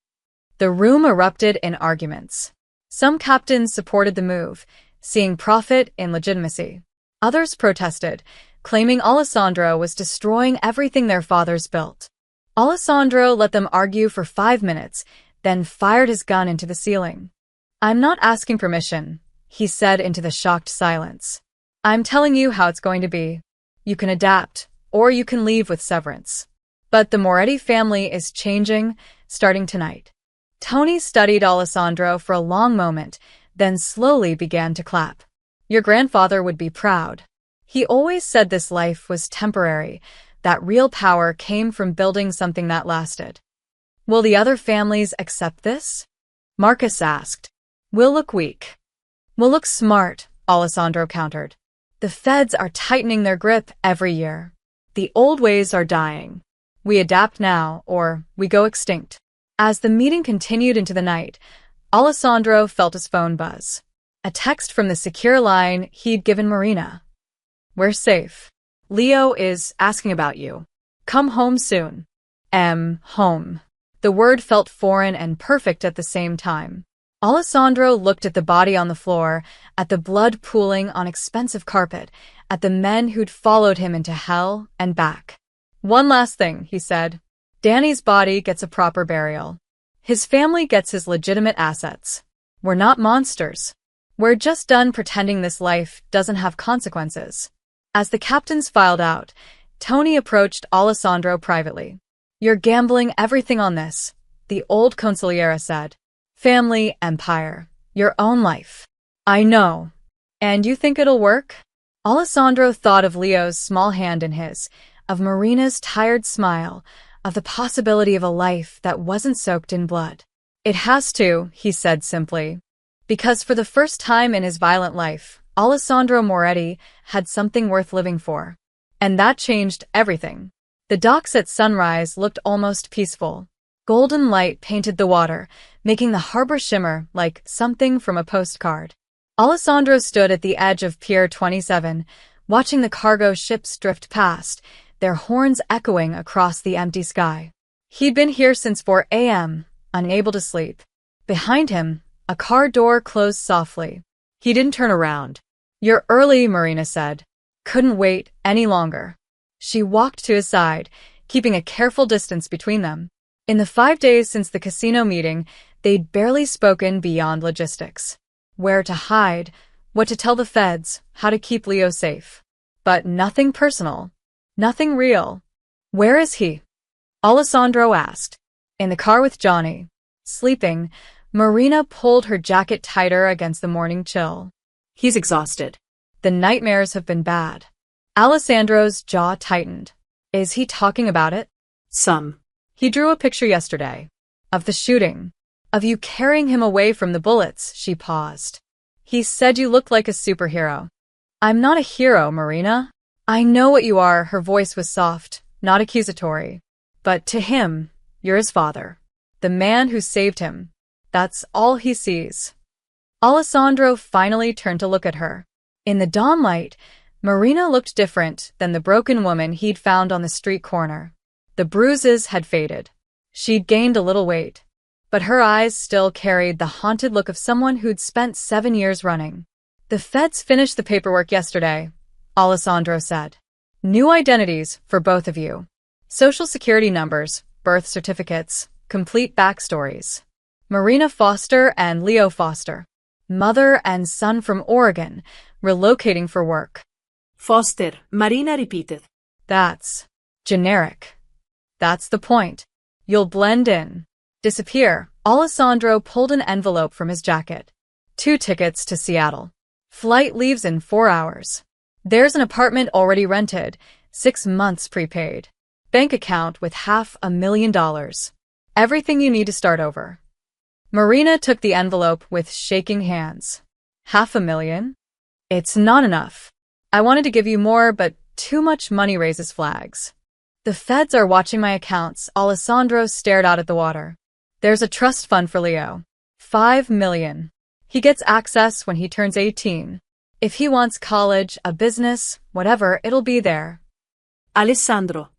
The room erupted in arguments. Some captains supported the move, seeing profit in legitimacy. Others protested, claiming Alessandro was destroying everything their fathers built. Alessandro let them argue for 5 minutes, then fired his gun into the ceiling. I'm not asking permission, he said into the shocked silence. I'm telling you how it's going to be. You can adapt, or you can leave with severance. But the Moretti family is changing, starting tonight. Tony studied Alessandro for a long moment, then slowly began to clap. Your grandfather would be proud. He always said this life was temporary, that real power came from building something that lasted. Will the other families accept this? Marcus asked. We'll look weak. We'll look smart, Alessandro countered. The feds are tightening their grip every year. The old ways are dying. We adapt now, or we go extinct. As the meeting continued into the night, Alessandro felt his phone buzz. A text from the secure line he'd given Marina. We're safe. Leo is asking about you. Come home soon. Home. The word felt foreign and perfect at the same time. Alessandro looked at the body on the floor, at the blood pooling on expensive carpet, at the men who'd followed him into hell and back. One last thing, he said. Danny's body gets a proper burial. His family gets his legitimate assets. We're not monsters. We're just done pretending this life doesn't have consequences. As the captains filed out, Tony approached Alessandro privately. You're gambling everything on this, the old consigliere said. Family, empire, your own life. I know. And you think it'll work? Alessandro thought of Leo's small hand in his, of Marina's tired smile, of the possibility of a life that wasn't soaked in blood. It has to, he said simply. Because for the first time in his violent life, Alessandro Moretti had something worth living for. And that changed everything. The docks at sunrise looked almost peaceful. Golden light painted the water, making the harbor shimmer like something from a postcard. Alessandro stood at the edge of Pier 27, watching the cargo ships drift past, their horns echoing across the empty sky. He'd been here since 4 a.m., unable to sleep. Behind him, a car door closed softly. He didn't turn around. You're early, Marina said. Couldn't wait any longer. She walked to his side, keeping a careful distance between them. In the 5 days since the casino meeting, they'd barely spoken beyond logistics. Where to hide, what to tell the feds, how to keep Leo safe. But nothing personal. Nothing real. Where is he? Alessandro asked. In the car with Johnny. Sleeping, Marina pulled her jacket tighter against the morning chill. He's exhausted. The nightmares have been bad. Alessandro's jaw tightened. Is he talking about it? Some. He drew a picture yesterday. Of the shooting. Of you carrying him away from the bullets, she paused. He said you looked like a superhero. I'm not a hero, Marina. I know what you are, her voice was soft, not accusatory. But to him, you're his father. The man who saved him. That's all he sees. Alessandro finally turned to look at her. In the dawn light, Marina looked different than the broken woman he'd found on the street corner. The bruises had faded. She'd gained a little weight. But her eyes still carried the haunted look of someone who'd spent 7 years running. The feds finished the paperwork yesterday, Alessandro said. New identities for both of you. Social security numbers, birth certificates, complete backstories. Marina Foster and Leo Foster. Mother and son from Oregon, relocating for work. Foster, Marina repeated. That's generic. That's the point. You'll blend in. Disappear. Alessandro pulled an envelope from his jacket. 2 tickets to Seattle. Flight leaves in 4 hours. There's an apartment already rented, 6 months prepaid. Bank account with $500,000. Everything you need to start over. Marina took the envelope with shaking hands. $500,000? It's not enough. I wanted to give you more, but too much money raises flags. The feds are watching my accounts. Alessandro stared out at the water. There's a trust fund for Leo. $5 million. He gets access when he turns 18. If he wants college, a business, whatever, it'll be there. Alessandro.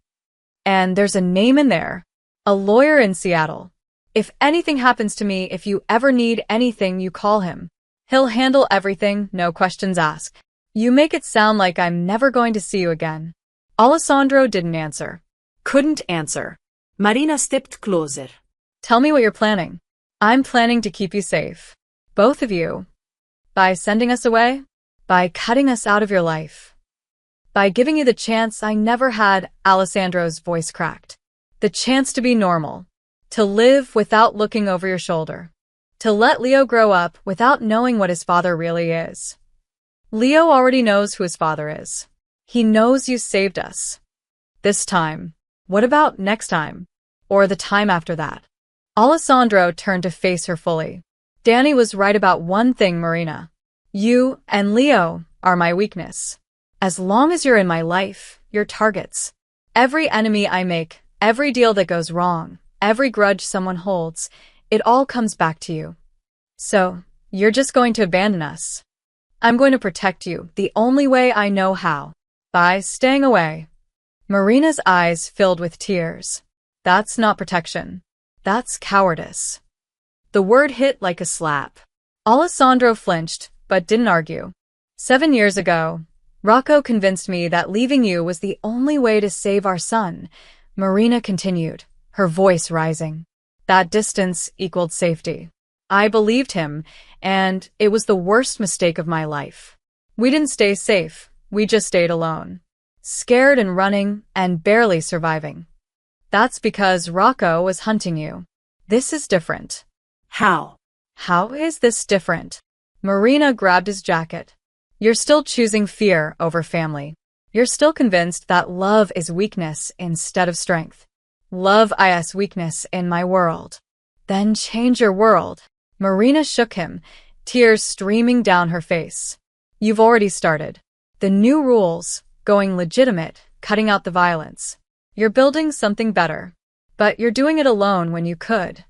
And there's a name in there. A lawyer in Seattle. If anything happens to me, if you ever need anything, you call him. He'll handle everything, no questions asked. You make it sound like I'm never going to see you again. Alessandro didn't answer. Couldn't answer. Marina stepped closer. Tell me what you're planning. I'm planning to keep you safe. Both of you. By sending us away? By cutting us out of your life. By giving you the chance I never had, Alessandro's voice cracked. The chance to be normal. To live without looking over your shoulder. To let Leo grow up without knowing what his father really is. Leo already knows who his father is. He knows you saved us. This time. What about next time? Or the time after that? Alessandro turned to face her fully. Danny was right about one thing, Marina. You and Leo are my weakness. As long as you're in my life, you're targets. Every enemy I make, every deal that goes wrong, every grudge someone holds, it all comes back to you. So, you're just going to abandon us. I'm going to protect you the only way I know how. By staying away. Marina's eyes filled with tears. That's not protection. That's cowardice. The word hit like a slap. Alessandro flinched, but didn't argue. 7 years ago, Rocco convinced me that leaving you was the only way to save our son. Marina continued, her voice rising. That distance equaled safety. I believed him, and it was the worst mistake of my life. We didn't stay safe, we just stayed alone. Scared and running, and barely surviving. That's because Rocco was hunting you. This is different. How? How is this different? Marina grabbed his jacket. You're still choosing fear over family. You're still convinced that love is weakness instead of strength. Love is weakness in my world. Then change your world. Marina shook him, tears streaming down her face. You've already started. The new rules, going legitimate, cutting out the violence. You're building something better. But you're doing it alone when you could.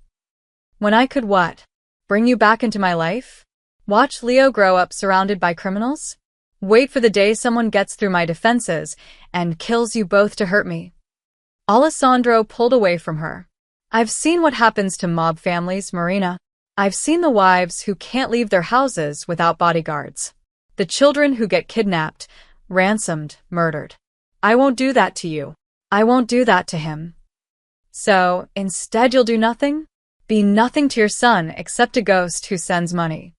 When I could what? Bring you back into my life? Watch Leo grow up surrounded by criminals? Wait for the day someone gets through my defenses and kills you both to hurt me. Alessandro pulled away from her. I've seen what happens to mob families, Marina. I've seen the wives who can't leave their houses without bodyguards. The children who get kidnapped, ransomed, murdered. I won't do that to you. I won't do that to him. So, instead you'll do nothing? Be nothing to your son except a ghost who sends money.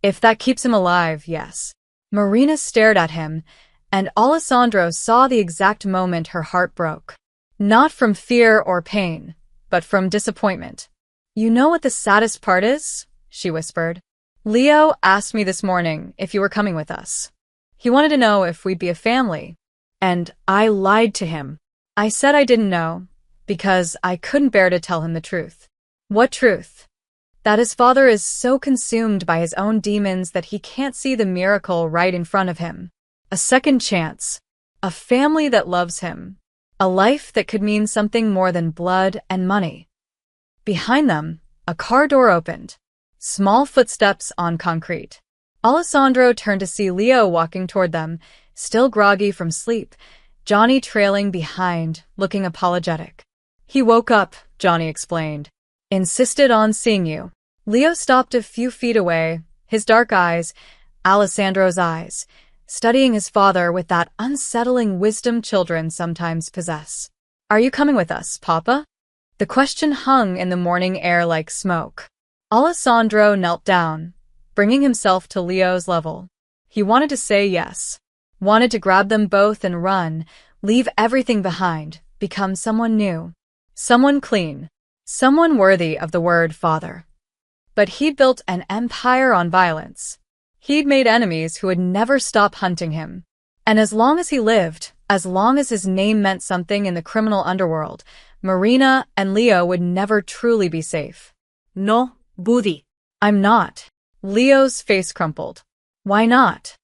If that keeps him alive, yes. Marina stared at him, and Alessandro saw the exact moment her heart broke. Not from fear or pain, but from disappointment. You know what the saddest part is? She whispered. Leo asked me this morning if you were coming with us. He wanted to know if we'd be a family. And I lied to him. I said I didn't know, because I couldn't bear to tell him the truth. What truth? That his father is so consumed by his own demons that he can't see the miracle right in front of him. A second chance. A family that loves him. A life that could mean something more than blood and money. Behind them, a car door opened. Small footsteps on concrete. Alessandro turned to see Leo walking toward them, still groggy from sleep, Johnny trailing behind, looking apologetic. He woke up, Johnny explained. Insisted on seeing you. Leo stopped a few feet away, his dark eyes, Alessandro's eyes, studying his father with that unsettling wisdom children sometimes possess. Are you coming with us, Papa? The question hung in the morning air like smoke. Alessandro knelt down, bringing himself to Leo's level. He wanted to say yes. Wanted to grab them both and run, leave everything behind, become someone new. Someone clean. Someone worthy of the word father. But he'd built an empire on violence. He'd made enemies who would never stop hunting him. And as long as he lived, as long as his name meant something in the criminal underworld, Marina and Leo would never truly be safe. No, Budi. I'm not. Leo's face crumpled. Why not?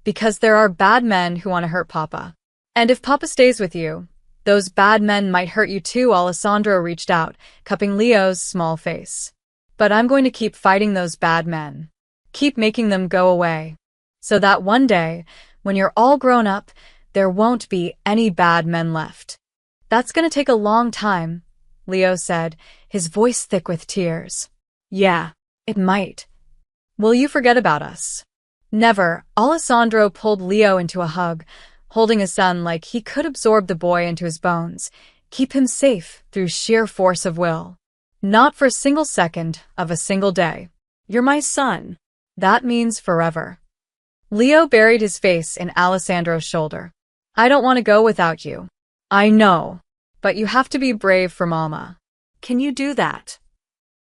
Because there are bad men who want to hurt Papa. And if Papa stays with you, those bad men might hurt you too. Alessandro reached out, cupping Leo's small face. But I'm going to keep fighting those bad men. Keep making them go away. So that one day, when you're all grown up, there won't be any bad men left. That's going to take a long time, Leo said, his voice thick with tears. Yeah, it might. Will you forget about us? Never. Alessandro pulled Leo into a hug, holding his son like he could absorb the boy into his bones, keep him safe through sheer force of will. Not for a single second of a single day. You're my son. That means forever. Leo buried his face in Alessandro's shoulder. I don't want to go without you. I know, but you have to be brave for Mama. Can you do that?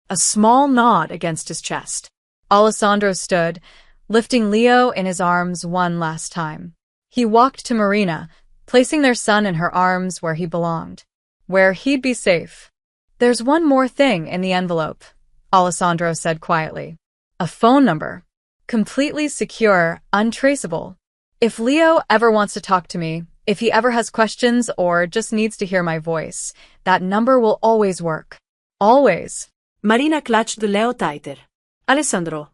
A small nod against his chest. Alessandro stood, lifting Leo in his arms one last time. He walked to Marina, placing their son in her arms where he belonged, where he'd be safe. There's one more thing in the envelope, Alessandro said quietly. A phone number. Completely secure, untraceable. If Leo ever wants to talk to me, if he ever has questions or just needs to hear my voice, that number will always work. Always. Marina clutched Leo tighter. Alessandro.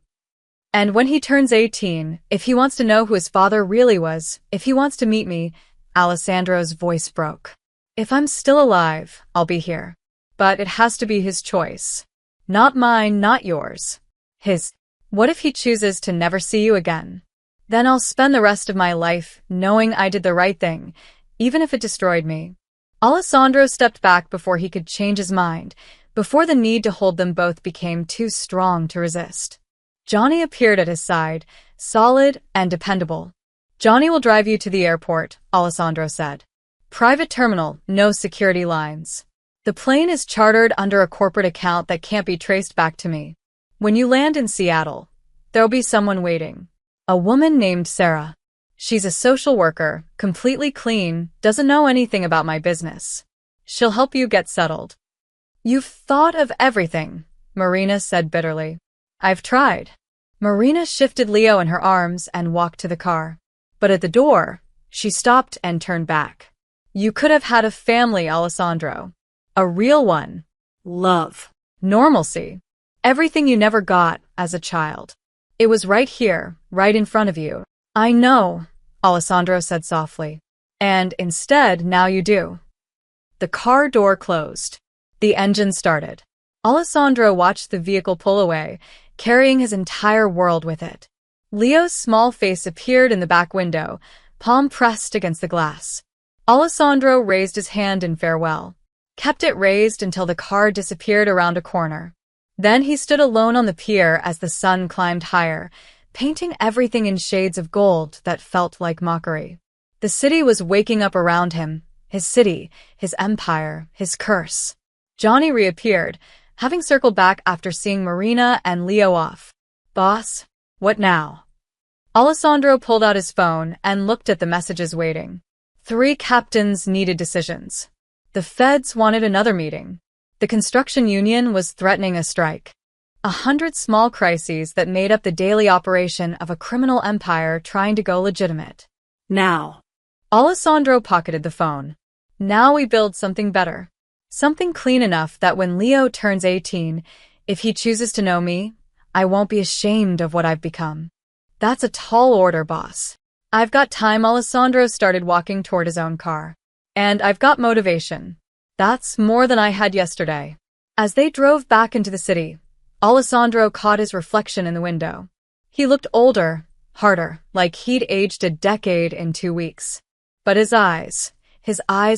And when he turns 18, if he wants to know who his father really was, if he wants to meet me, Alessandro's voice broke. If I'm still alive, I'll be here. But it has to be his choice. Not mine, not yours. His. What if he chooses to never see you again? Then I'll spend the rest of my life knowing I did the right thing, even if it destroyed me. Alessandro stepped back before he could change his mind, before the need to hold them both became too strong to resist. Johnny appeared at his side, solid and dependable. Johnny will drive you to the airport, Alessandro said. Private terminal, no security lines. The plane is chartered under a corporate account that can't be traced back to me. When you land in Seattle, there'll be someone waiting. A woman named Sarah. She's a social worker, completely clean, doesn't know anything about my business. She'll help you get settled. You've thought of everything, Marina said bitterly. I've tried. Marina shifted Leo in her arms and walked to the car. But at the door, she stopped and turned back. You could have had a family, Alessandro. A real one. Love. Normalcy. Everything you never got as a child. It was right here, right in front of you. I know, Alessandro said softly. And instead, now you do. The car door closed. The engine started. Alessandro watched the vehicle pull away, carrying his entire world with it. Leo's small face appeared in the back window, palm pressed against the glass. Alessandro raised his hand in farewell, kept it raised until the car disappeared around a corner. Then he stood alone on the pier as the sun climbed higher, painting everything in shades of gold that felt like mockery. The city was waking up around him, his city, his empire, his curse. Johnny reappeared, having circled back after seeing Marina and Leo off. Boss, what now? Alessandro pulled out his phone and looked at the messages waiting. 3 captains needed decisions. The feds wanted another meeting. The construction union was threatening a strike. 100 small crises that made up the daily operation of a criminal empire trying to go legitimate. Now. Alessandro pocketed the phone. Now we build something better. Something clean enough that when Leo turns 18, if he chooses to know me, I won't be ashamed of what I've become. That's a tall order, boss. I've got time. Alessandro started walking toward his own car. And I've got motivation. That's more than I had yesterday. As they drove back into the city, Alessandro caught his reflection in the window. He looked older, harder, like he'd aged a decade in 2 weeks. But his eyes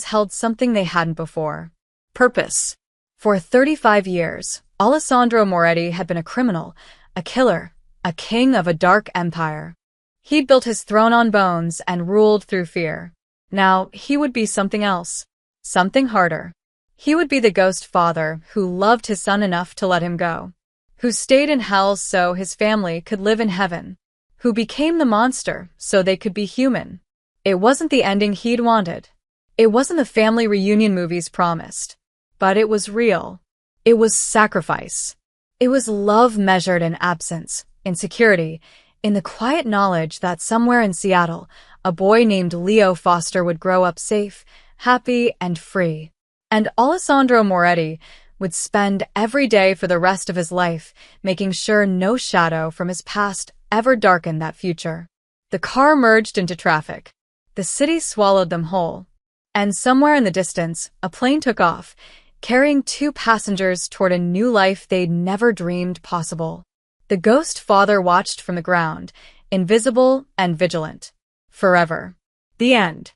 held something they hadn't before. Purpose. For 35 years, Alessandro Moretti had been a criminal, a killer, a king of a dark empire. He'd built his throne on bones and ruled through fear. Now he would be something else, something harder. He would be the ghost father who loved his son enough to let him go, who stayed in hell so his family could live in heaven, who became the monster so they could be human. It wasn't the ending he'd wanted. It wasn't the family reunion movies promised. But it was real. It was sacrifice. It was love measured in absence, insecurity, in the quiet knowledge that somewhere in Seattle, a boy named Leo Foster would grow up safe, happy, and free. And Alessandro Moretti would spend every day for the rest of his life making sure no shadow from his past ever darkened that future. The car merged into traffic. The city swallowed them whole. And somewhere in the distance, a plane took off, carrying 2 passengers toward a new life they'd never dreamed possible. The ghost father watched from the ground, invisible and vigilant. Forever. The end.